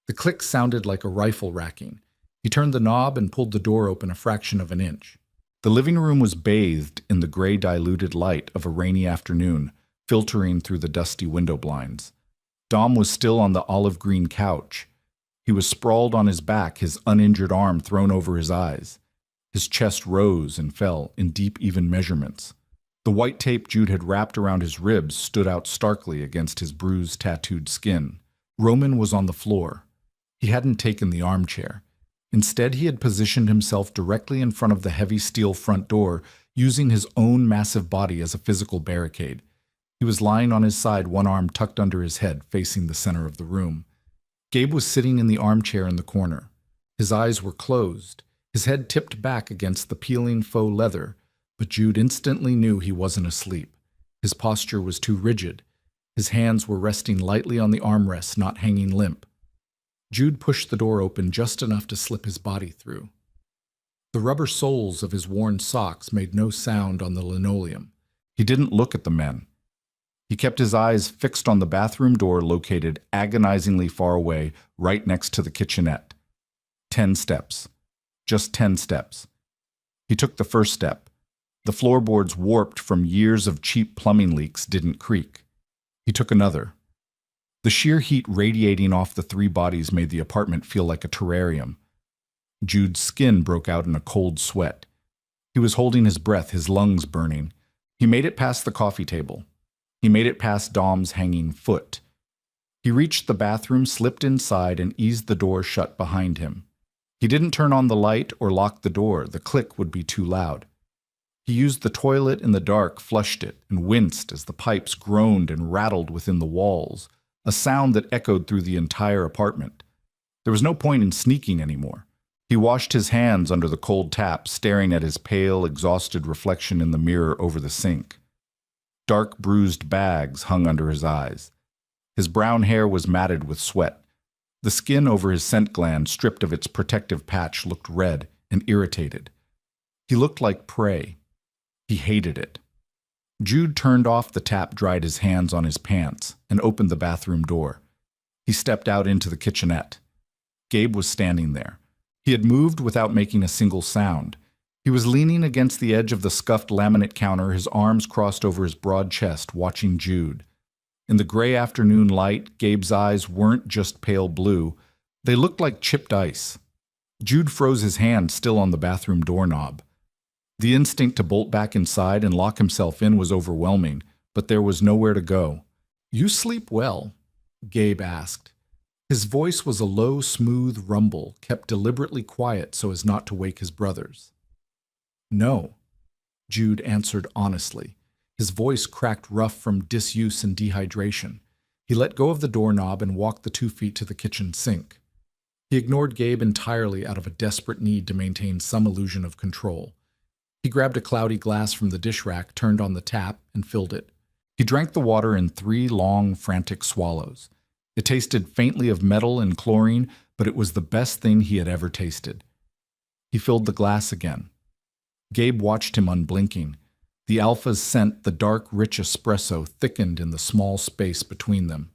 The click sounded like a rifle racking. He turned the knob and pulled the door open a fraction of an inch. The living room was bathed in the gray diluted light of a rainy afternoon, filtering through the dusty window blinds. Dom was still on the olive-green couch. He was sprawled on his back, his uninjured arm thrown over his eyes. His chest rose and fell in deep, even measurements. The white tape Jude had wrapped around his ribs stood out starkly against his bruised, tattooed skin. Roman was on the floor. He hadn't taken the armchair. Instead, he had positioned himself directly in front of the heavy steel front door, using his own massive body as a physical barricade. He was lying on his side, one arm tucked under his head, facing the center of the room. Gabe was sitting in the armchair in the corner. His eyes were closed, his head tipped back against the peeling faux leather, but Jude instantly knew he wasn't asleep. His posture was too rigid. His hands were resting lightly on the armrest, not hanging limp. Jude pushed the door open just enough to slip his body through. The rubber soles of his worn socks made no sound on the linoleum. He didn't look at the men. He kept his eyes fixed on the bathroom door located agonizingly far away, right next to the kitchenette. 10 steps. Just 10 steps. He took the first step. The floorboards, warped from years of cheap plumbing leaks, didn't creak. He took another. The sheer heat radiating off the 3 bodies made the apartment feel like a terrarium. Jude's skin broke out in a cold sweat. He was holding his breath, his lungs burning. He made it past the coffee table. He made it past Dom's hanging foot. He reached the bathroom, slipped inside, and eased the door shut behind him. He didn't turn on the light or lock the door. The click would be too loud. He used the toilet in the dark, flushed it, and winced as the pipes groaned and rattled within the walls, a sound that echoed through the entire apartment. There was no point in sneaking anymore. He washed his hands under the cold tap, staring at his pale, exhausted reflection in the mirror over the sink. Dark, bruised bags hung under his eyes. His brown hair was matted with sweat. The skin over his scent gland, stripped of its protective patch, looked red and irritated. He looked like prey. He hated it. Jude turned off the tap, dried his hands on his pants, and opened the bathroom door. He stepped out into the kitchenette. Gabe was standing there. He had moved without making a single sound. He was leaning against the edge of the scuffed laminate counter, his arms crossed over his broad chest, watching Jude. In the gray afternoon light, Gabe's eyes weren't just pale blue. They looked like chipped ice. Jude froze, his hand still on the bathroom doorknob. The instinct to bolt back inside and lock himself in was overwhelming, but there was nowhere to go. "You sleep well?" Gabe asked. His voice was a low, smooth rumble, kept deliberately quiet so as not to wake his brothers. "No," Jude answered honestly. His voice cracked rough from disuse and dehydration. He let go of the doorknob and walked the 2 feet to the kitchen sink. He ignored Gabe entirely out of a desperate need to maintain some illusion of control. He grabbed a cloudy glass from the dish rack, turned on the tap, and filled it. He drank the water in 3 long, frantic swallows. It tasted faintly of metal and chlorine, but it was the best thing he had ever tasted. He filled the glass again. Gabe watched him unblinking. The Alpha's scent, the dark, rich espresso, thickened in the small space between them.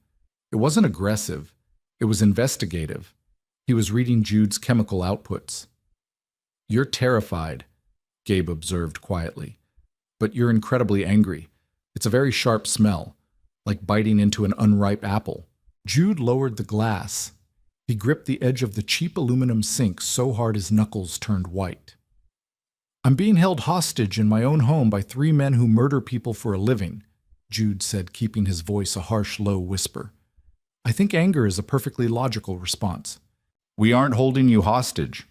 It wasn't aggressive. It was investigative. He was reading Jude's chemical outputs. "You're terrified," Gabe observed quietly. "But you're incredibly angry. It's a very sharp smell, like biting into an unripe apple." Jude lowered the glass. He gripped the edge of the cheap aluminum sink so hard his knuckles turned white. "I'm being held hostage in my own home by 3 men who murder people for a living," Jude said, keeping his voice a harsh, low whisper. "I think anger is a perfectly logical response." "We aren't holding you hostage,"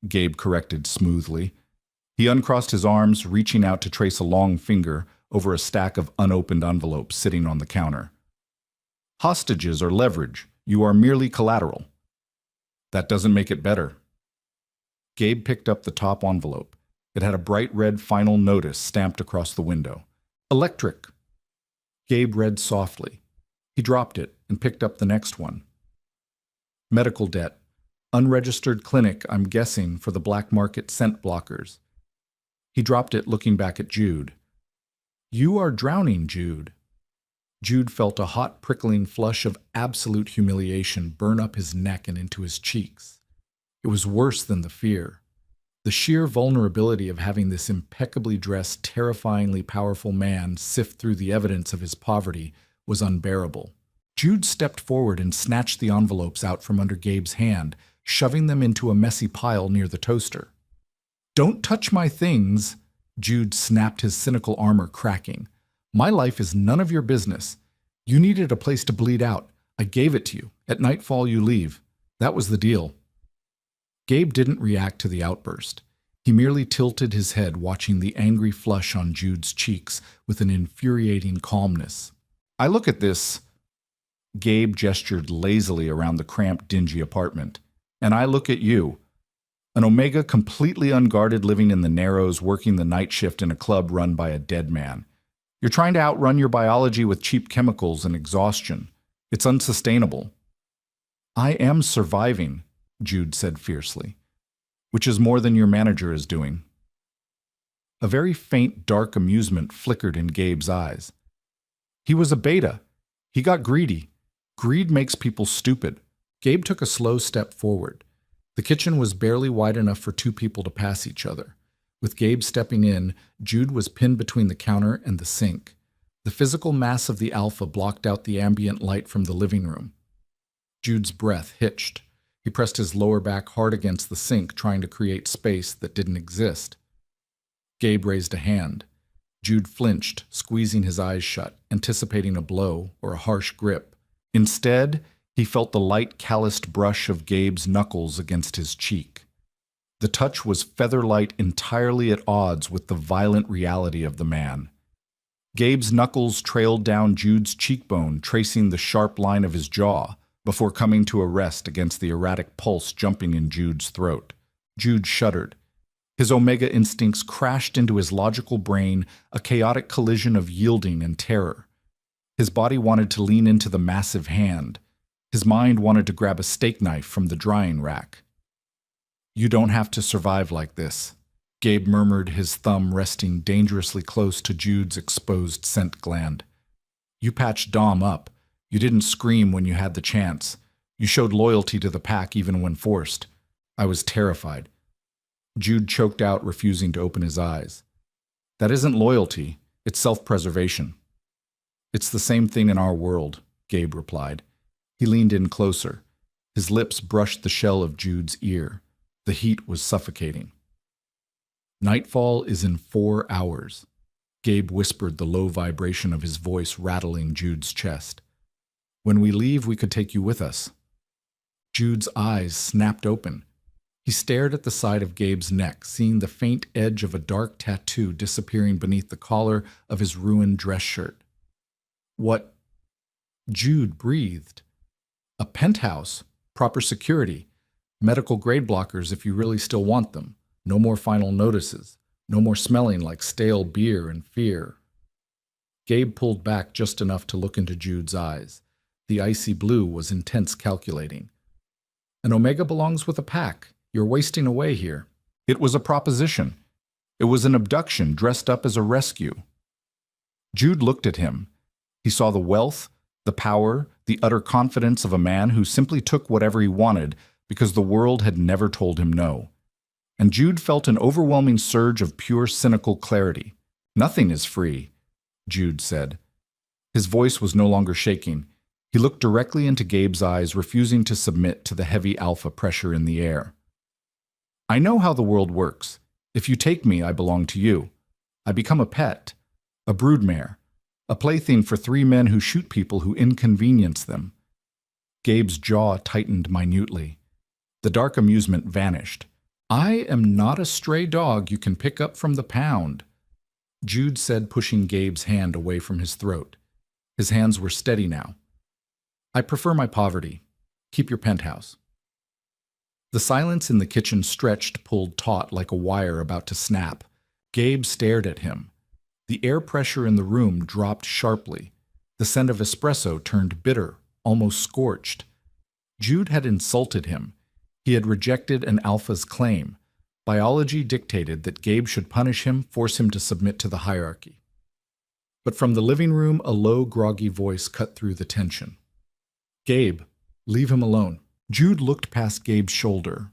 Gabe corrected smoothly. He uncrossed his arms, reaching out to trace a long finger over a stack of unopened envelopes sitting on the counter. "Hostages are leverage. You are merely collateral." "That doesn't make it better." Gabe picked up the top envelope. It had a bright red final notice stamped across the window. "Electric." Gabe read softly. He dropped it and picked up the next one. "Medical debt. Unregistered clinic, I'm guessing, for the black market scent blockers." He dropped it, looking back at Jude. "You are drowning, Jude." Jude felt a hot, prickling flush of absolute humiliation burn up his neck and into his cheeks. It was worse than the fear. The sheer vulnerability of having this impeccably dressed, terrifyingly powerful man sift through the evidence of his poverty was unbearable. Jude stepped forward and snatched the envelopes out from under Gabe's hand, shoving them into a messy pile near the toaster. "Don't touch my things," Jude snapped, his cynical armor cracking. "My life is none of your business. You needed a place to bleed out. I gave it to you. At nightfall you leave. That was the deal." Gabe didn't react to the outburst. He merely tilted his head, watching the angry flush on Jude's cheeks with an infuriating calmness. "I look at this," Gabe gestured lazily around the cramped, dingy apartment, "and I look at you. An Omega completely unguarded, living in the Narrows, working the night shift in a club run by a dead man. You're trying to outrun your biology with cheap chemicals and exhaustion. It's unsustainable." "I am surviving," Jude said fiercely, "which is more than your manager is doing." A very faint, dark amusement flickered in Gabe's eyes. He was a beta. He got greedy. Greed makes people stupid. Gabe took a slow step forward. The kitchen was barely wide enough for 2 people to pass each other. With Gabe stepping in, Jude was pinned between the counter and the sink. The physical mass of the Alpha blocked out the ambient light from the living room. Jude's breath hitched. He pressed his lower back hard against the sink, trying to create space that didn't exist. Gabe raised a hand. Jude flinched, squeezing his eyes shut, anticipating a blow or a harsh grip. Instead, he felt the light, calloused brush of Gabe's knuckles against his cheek. The touch was feather-light, entirely at odds with the violent reality of the man. Gabe's knuckles trailed down Jude's cheekbone, tracing the sharp line of his jaw, before coming to a rest against the erratic pulse jumping in Jude's throat. Jude shuddered. His Omega instincts crashed into his logical brain, a chaotic collision of yielding and terror. His body wanted to lean into the massive hand. His mind wanted to grab a steak knife from the drying rack. "You don't have to survive like this," Gabe murmured, his thumb resting dangerously close to Jude's exposed scent gland. "You patched Dom up. You didn't scream when you had the chance. You showed loyalty to the pack even when forced. I was terrified." Jude choked out, refusing to open his eyes. "That isn't loyalty. It's self-preservation." "It's the same thing in our world," Gabe replied. He leaned in closer. His lips brushed the shell of Jude's ear. The heat was suffocating. "Nightfall is in 4 hours," Gabe whispered, the low vibration of his voice rattling Jude's chest. "When we leave, we could take you with us." Jude's eyes snapped open. He stared at the side of Gabe's neck, seeing the faint edge of a dark tattoo disappearing beneath the collar of his ruined dress shirt. "What?" Jude breathed. "A penthouse, proper security, medical grade blockers if you really still want them, no more final notices, no more smelling like stale beer and fear." Gabe pulled back just enough to look into Jude's eyes. The icy blue was intense, calculating. "An Omega belongs with a pack. You're wasting away here." It was a proposition. It was an abduction dressed up as a rescue. Jude looked at him. He saw the wealth, the power, the utter confidence of a man who simply took whatever he wanted because the world had never told him no. And Jude felt an overwhelming surge of pure cynical clarity. "Nothing is free," Jude said. His voice was no longer shaking. He looked directly into Gabe's eyes, refusing to submit to the heavy alpha pressure in the air. "I know how the world works. If you take me, I belong to you. I become a pet, a broodmare, a plaything for 3 men who shoot people who inconvenience them." Gabe's jaw tightened minutely. The dark amusement vanished. "I am not a stray dog you can pick up from the pound," Jude said, pushing Gabe's hand away from his throat. His hands were steady now. "I prefer my poverty. Keep your penthouse." The silence in the kitchen stretched, pulled taut like a wire about to snap. Gabe stared at him. The air pressure in the room dropped sharply. The scent of espresso turned bitter, almost scorched. Jude had insulted him. He had rejected an alpha's claim. Biology dictated that Gabe should punish him, force him to submit to the hierarchy. But from the living room, a low, groggy voice cut through the tension. "Gabe, leave him alone." Jude looked past Gabe's shoulder.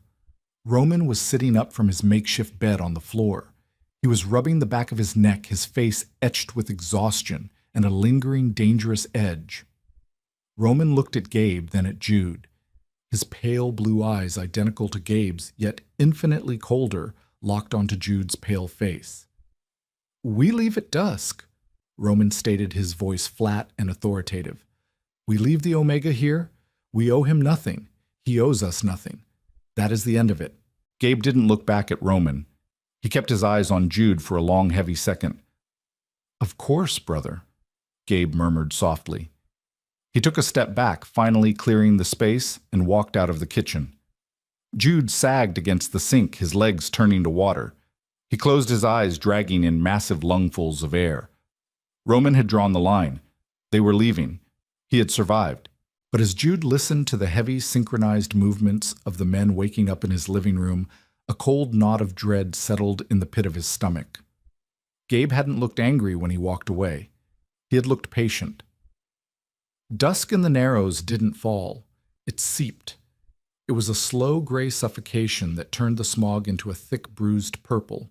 Roman was sitting up from his makeshift bed on the floor. He was rubbing the back of his neck, his face etched with exhaustion and a lingering, dangerous edge. Roman looked at Gabe, then at Jude. His pale blue eyes, identical to Gabe's, yet infinitely colder, locked onto Jude's pale face. "We leave at dusk," Roman stated, his voice flat and authoritative. "We leave the Omega here. We owe him nothing. He owes us nothing. That is the end of it." Gabe didn't look back at Roman. He kept his eyes on Jude for a long, heavy second. "Of course, brother," Gabe murmured softly. He took a step back, finally clearing the space, and walked out of the kitchen. Jude sagged against the sink, his legs turning to water. He closed his eyes, dragging in massive lungfuls of air. Roman had drawn the line. They were leaving. He had survived. But as Jude listened to the heavy, synchronized movements of the men waking up in his living room, a cold knot of dread settled in the pit of his stomach. Gabe hadn't looked angry when he walked away. He had looked patient. Dusk in the Narrows didn't fall. It seeped. It was a slow gray suffocation that turned the smog into a thick, bruised purple.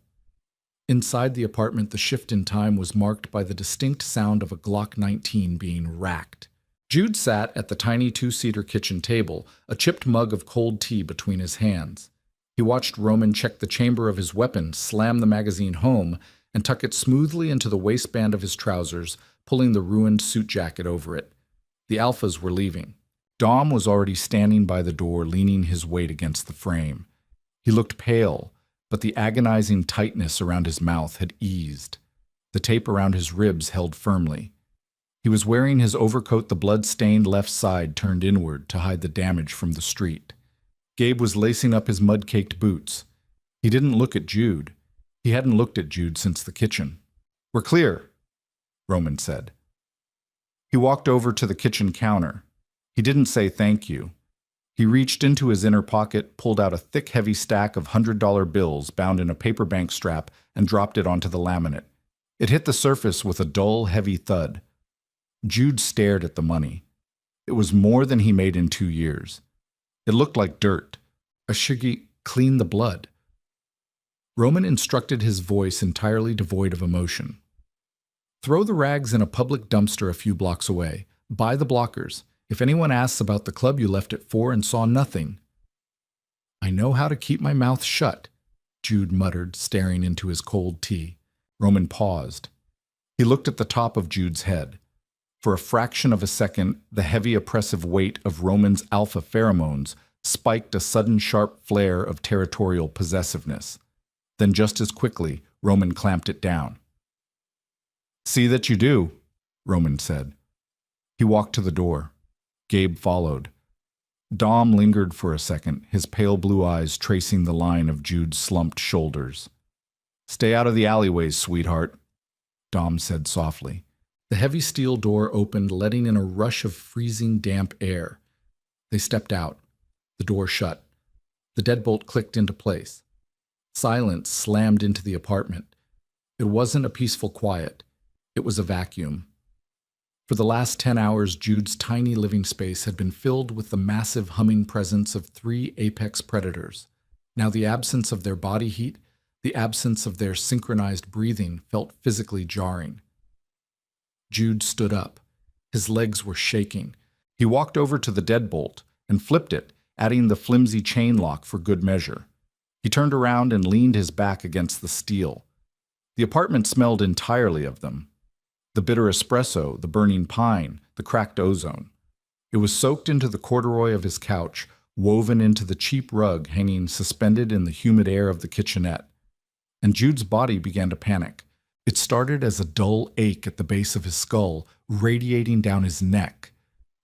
Inside the apartment, the shift in time was marked by the distinct sound of a Glock 19 being racked. Jude sat at the tiny 2-seater kitchen table, a chipped mug of cold tea between his hands. He watched Roman check the chamber of his weapon, slam the magazine home, and tuck it smoothly into the waistband of his trousers, pulling the ruined suit jacket over it. The alphas were leaving. Dom was already standing by the door, leaning his weight against the frame. He looked pale, but the agonizing tightness around his mouth had eased. The tape around his ribs held firmly. He was wearing his overcoat, the blood-stained left side turned inward to hide the damage from the street. Gabe was lacing up his mud-caked boots. He didn't look at Jude. He hadn't looked at Jude since the kitchen. "We're clear," Roman said. He walked over to the kitchen counter. He didn't say thank you. He reached into his inner pocket, pulled out a thick, heavy stack of $100 bills bound in a paper bank strap, and dropped it onto the laminate. It hit the surface with a dull, heavy thud. Jude stared at the money. It was more than he made in 2 years. It looked like dirt. Ashigi, clean the blood. Roman instructed, his voice entirely devoid of emotion. Throw the rags in a public dumpster a few blocks away. Buy the blockers. If anyone asks about the club you left at 4 and saw nothing. I know how to keep my mouth shut, Jude muttered, staring into his cold tea. Roman paused. He looked at the top of Jude's head. For a fraction of a second, the heavy oppressive weight of Roman's alpha pheromones spiked a sudden sharp flare of territorial possessiveness. Then just as quickly, Roman clamped it down. See that you do, Roman said. He walked to the door. Gabe followed. Dom lingered for a second, his pale blue eyes tracing the line of Jude's slumped shoulders. Stay out of the alleyways, sweetheart, Dom said softly. The heavy steel door opened, letting in a rush of freezing, damp air. They stepped out. The door shut. The deadbolt clicked into place. Silence slammed into the apartment. It wasn't a peaceful quiet. It was a vacuum. For the last 10 hours, Jude's tiny living space had been filled with the massive humming presence of 3 apex predators. Now the absence of their body heat, the absence of their synchronized breathing felt physically jarring. Jude stood up. His legs were shaking. He walked over to the deadbolt and flipped it, adding the flimsy chain lock for good measure. He turned around and leaned his back against the steel. The apartment smelled entirely of them. The bitter espresso, the burning pine, the cracked ozone. It was soaked into the corduroy of his couch, woven into the cheap rug hanging suspended in the humid air of the kitchenette. And Jude's body began to panic. It started as a dull ache at the base of his skull, radiating down his neck.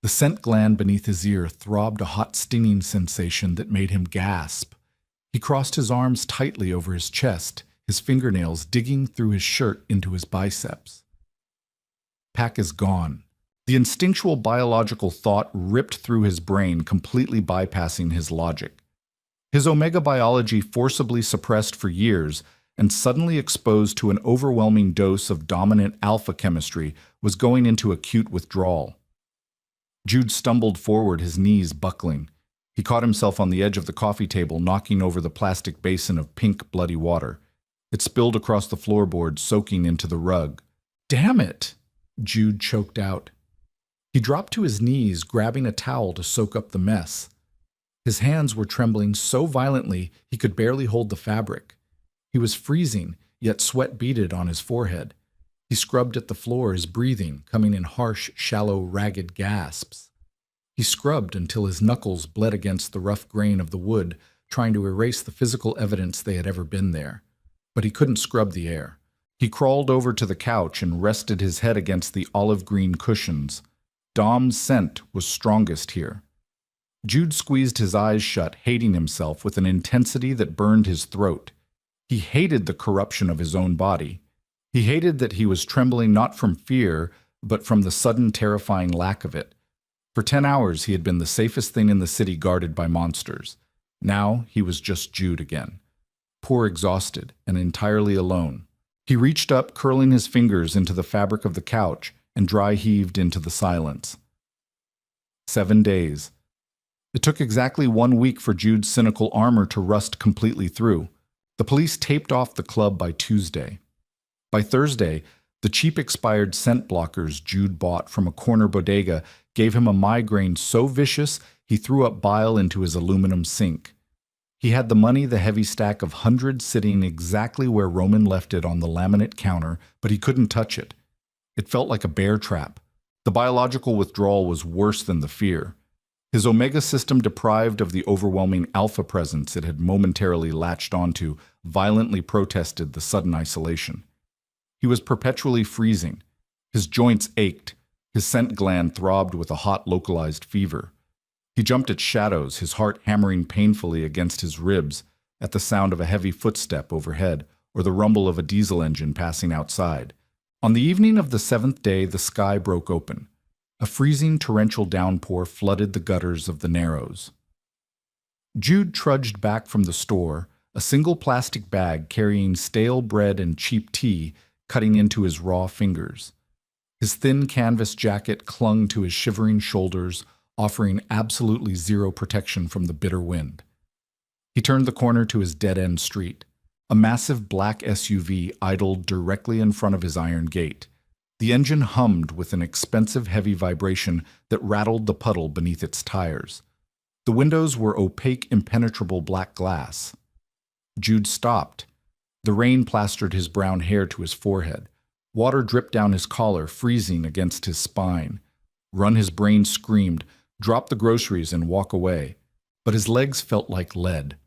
The scent gland beneath his ear throbbed a hot stinging sensation that made him gasp. He crossed his arms tightly over his chest, his fingernails digging through his shirt into his biceps. Pack is gone. The instinctual biological thought ripped through his brain, completely bypassing his logic. His omega biology, forcibly suppressed for years and suddenly exposed to an overwhelming dose of dominant alpha chemistry, was going into acute withdrawal. Jude stumbled forward, his knees buckling. He caught himself on the edge of the coffee table, knocking over the plastic basin of pink, bloody water. It spilled across the floorboard, soaking into the rug. "Damn it!" Jude choked out. He dropped to his knees, grabbing a towel to soak up the mess. His hands were trembling so violently he could barely hold the fabric. He was freezing, yet sweat beaded on his forehead. He scrubbed at the floor, his breathing coming in harsh, shallow, ragged gasps. He scrubbed until his knuckles bled against the rough grain of the wood, trying to erase the physical evidence they had ever been there. But he couldn't scrub the air. He crawled over to the couch and rested his head against the olive-green cushions. Dom's scent was strongest here. Jude squeezed his eyes shut, hating himself with an intensity that burned his throat. He hated the corruption of his own body. He hated that he was trembling not from fear, but from the sudden terrifying lack of it. For 10 hours he had been the safest thing in the city, guarded by monsters. Now he was just Jude again. Poor, exhausted, and entirely alone. He reached up, curling his fingers into the fabric of the couch, and dry heaved into the silence. 7 days. It took exactly 1 week for Jude's cynical armor to rust completely through. The police taped off the club by Tuesday. By Thursday, the cheap expired scent blockers Jude bought from a corner bodega gave him a migraine so vicious he threw up bile into his aluminum sink. He had the money, the heavy stack of hundreds, sitting exactly where Roman left it on the laminate counter, but he couldn't touch it. It felt like a bear trap. The biological withdrawal was worse than the fear. His omega system, deprived of the overwhelming alpha presence it had momentarily latched onto, violently protested the sudden isolation. He was perpetually freezing. His joints ached. His scent gland throbbed with a hot, localized fever. He jumped at shadows, his heart hammering painfully against his ribs at the sound of a heavy footstep overhead or the rumble of a diesel engine passing outside. On the evening of the 7th day, the sky broke open. A freezing torrential downpour flooded the gutters of the Narrows. Jude trudged back from the store, a single plastic bag carrying stale bread and cheap tea cutting into his raw fingers. His thin canvas jacket clung to his shivering shoulders, offering absolutely zero protection from the bitter wind. He turned the corner to his dead-end street. A massive black SUV idled directly in front of his iron gate. The engine hummed with an expensive heavy vibration that rattled the puddle beneath its tires. The windows were opaque, impenetrable black glass. Jude stopped. The rain plastered his brown hair to his forehead. Water dripped down his collar, freezing against his spine. Run, his brain screamed, drop the groceries and walk away. But his legs felt like lead.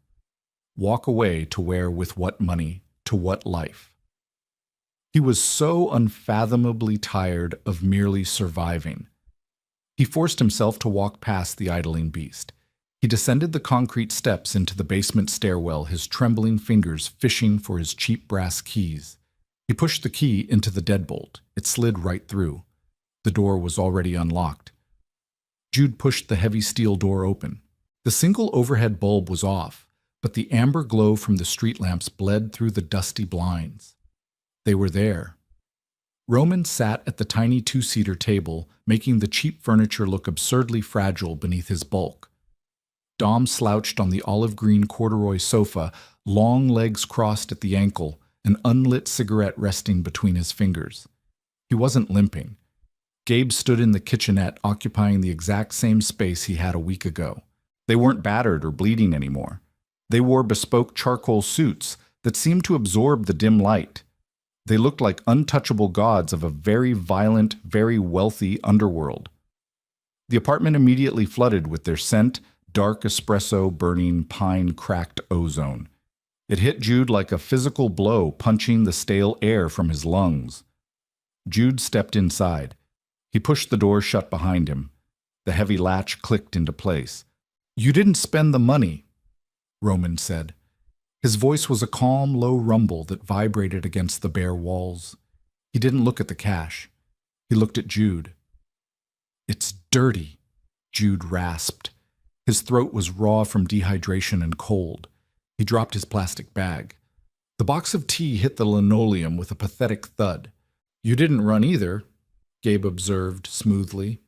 Walk away to where, with what money, to what life? He was so unfathomably tired of merely surviving. He forced himself to walk past the idling beast. He descended the concrete steps into the basement stairwell, his trembling fingers fishing for his cheap brass keys. He pushed the key into the deadbolt. It slid right through. The door was already unlocked. Jude pushed the heavy steel door open. The single overhead bulb was off, but the amber glow from the street lamps bled through the dusty blinds. They were there. Roman sat at the tiny two-seater table, making the cheap furniture look absurdly fragile beneath his bulk. Dom slouched on the olive-green corduroy sofa, long legs crossed at the ankle, an unlit cigarette resting between his fingers. He wasn't limping. Gabe stood in the kitchenette, occupying the exact same space he had a week ago. They weren't battered or bleeding anymore. They wore bespoke charcoal suits that seemed to absorb the dim light. They looked like untouchable gods of a very violent, very wealthy underworld. The apartment immediately flooded with their scent, dark espresso burning pine-cracked ozone. It hit Jude like a physical blow, punching the stale air from his lungs. Jude stepped inside. He pushed the door shut behind him. The heavy latch clicked into place. "You didn't spend the money," Roman said. His voice was a calm, low rumble that vibrated against the bare walls. He didn't look at the cash. He looked at Jude. "It's dirty," Jude rasped. His throat was raw from dehydration and cold. He dropped his plastic bag. The box of tea hit the linoleum with a pathetic thud. "You didn't run either," Gabe observed smoothly.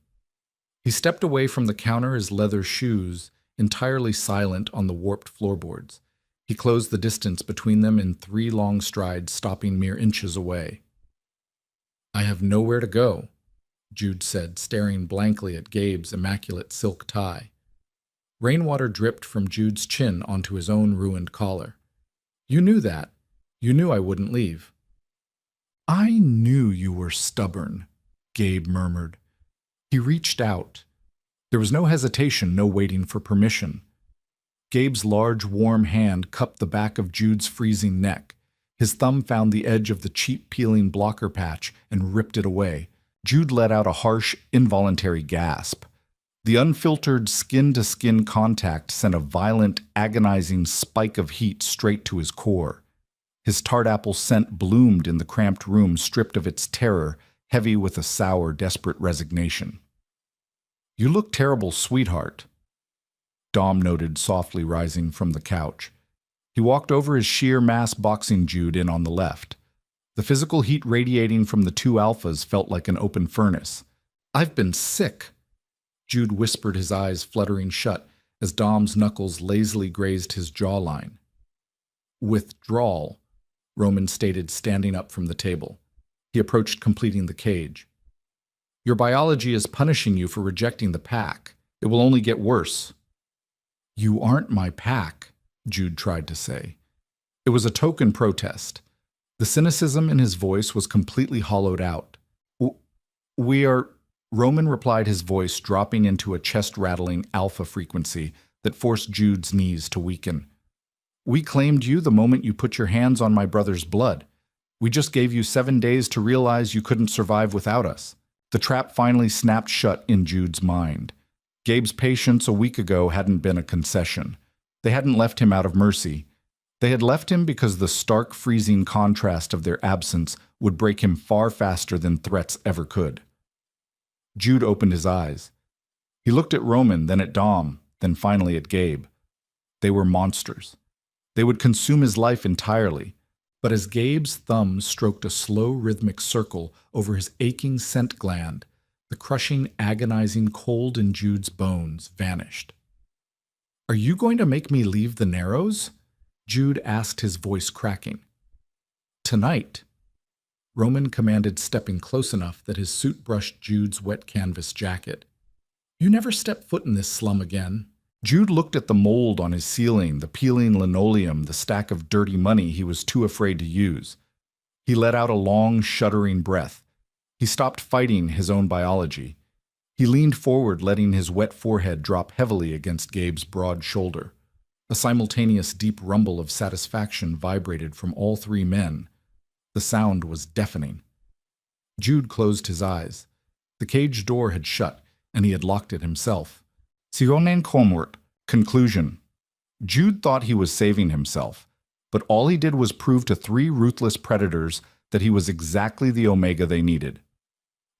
He stepped away from the counter, his leather shoes entirely silent on the warped floorboards. He closed the distance between them in 3 long strides, stopping mere inches away. "I have nowhere to go," Jude said, staring blankly at Gabe's immaculate silk tie. Rainwater dripped from Jude's chin onto his own ruined collar. "You knew that. You knew I wouldn't leave." "I knew you were stubborn," Gabe murmured. He reached out. There was no hesitation, no waiting for permission. Gabe's large, warm hand cupped the back of Jude's freezing neck. His thumb found the edge of the cheap peeling blocker patch and ripped it away. Jude let out a harsh, involuntary gasp. The unfiltered skin-to-skin contact sent a violent, agonizing spike of heat straight to his core. His tart apple scent bloomed in the cramped room, stripped of its terror, heavy with a sour, desperate resignation. "You look terrible, sweetheart," Dom noted softly, rising from the couch. He walked over his sheer mass, boxing Jude in on the left. The physical heat radiating from the 2 alphas felt like an open furnace. "I've been sick," Jude whispered, his eyes fluttering shut as Dom's knuckles lazily grazed his jawline. "Withdrawal," Roman stated, standing up from the table. He approached, completing the cage. "Your biology is punishing you for rejecting the pack. It will only get worse." "You aren't my pack," Jude tried to say. It was a token protest. The cynicism in his voice was completely hollowed out. "We are," Roman replied, his voice dropping into a chest-rattling alpha frequency that forced Jude's knees to weaken. "We claimed you the moment you put your hands on my brother's blood. We just gave you 7 days to realize you couldn't survive without us." The trap finally snapped shut in Jude's mind. Gabe's patience a week ago hadn't been a concession. They hadn't left him out of mercy. They had left him because the stark, freezing contrast of their absence would break him far faster than threats ever could. Jude opened his eyes. He looked at Roman, then at Dom, then finally at Gabe. They were monsters. They would consume his life entirely. But as Gabe's thumb stroked a slow rhythmic circle over his aching scent gland, the crushing, agonizing cold in Jude's bones vanished. "Are you going to make me leave the Narrows?" Jude asked, his voice cracking. "Tonight." Roman commanded, stepping close enough that his suit brushed Jude's wet canvas jacket. "You never step foot in this slum again." Jude looked at the mold on his ceiling, the peeling linoleum, the stack of dirty money he was too afraid to use. He let out a long, shuddering breath. He stopped fighting his own biology. He leaned forward, letting his wet forehead drop heavily against Gabe's broad shoulder. A simultaneous deep rumble of satisfaction vibrated from all three men. The sound was deafening. Jude closed his eyes. The cage door had shut, and he had locked it himself. Sionen Comwort. Conclusion. Jude thought he was saving himself, but all he did was prove to three ruthless predators that he was exactly the Omega they needed.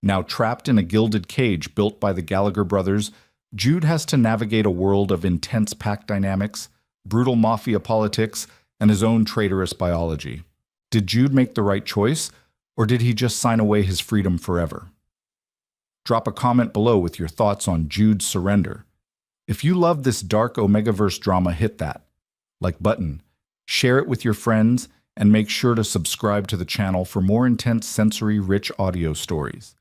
Now trapped in a gilded cage built by the Gallagher brothers, Jude has to navigate a world of intense pack dynamics, brutal mafia politics, and his own traitorous biology. Did Jude make the right choice, or did he just sign away his freedom forever? Drop a comment below with your thoughts on Jude's surrender. If you love this dark Omegaverse drama, hit that like button, share it with your friends, and make sure to subscribe to the channel for more intense sensory-rich audio stories.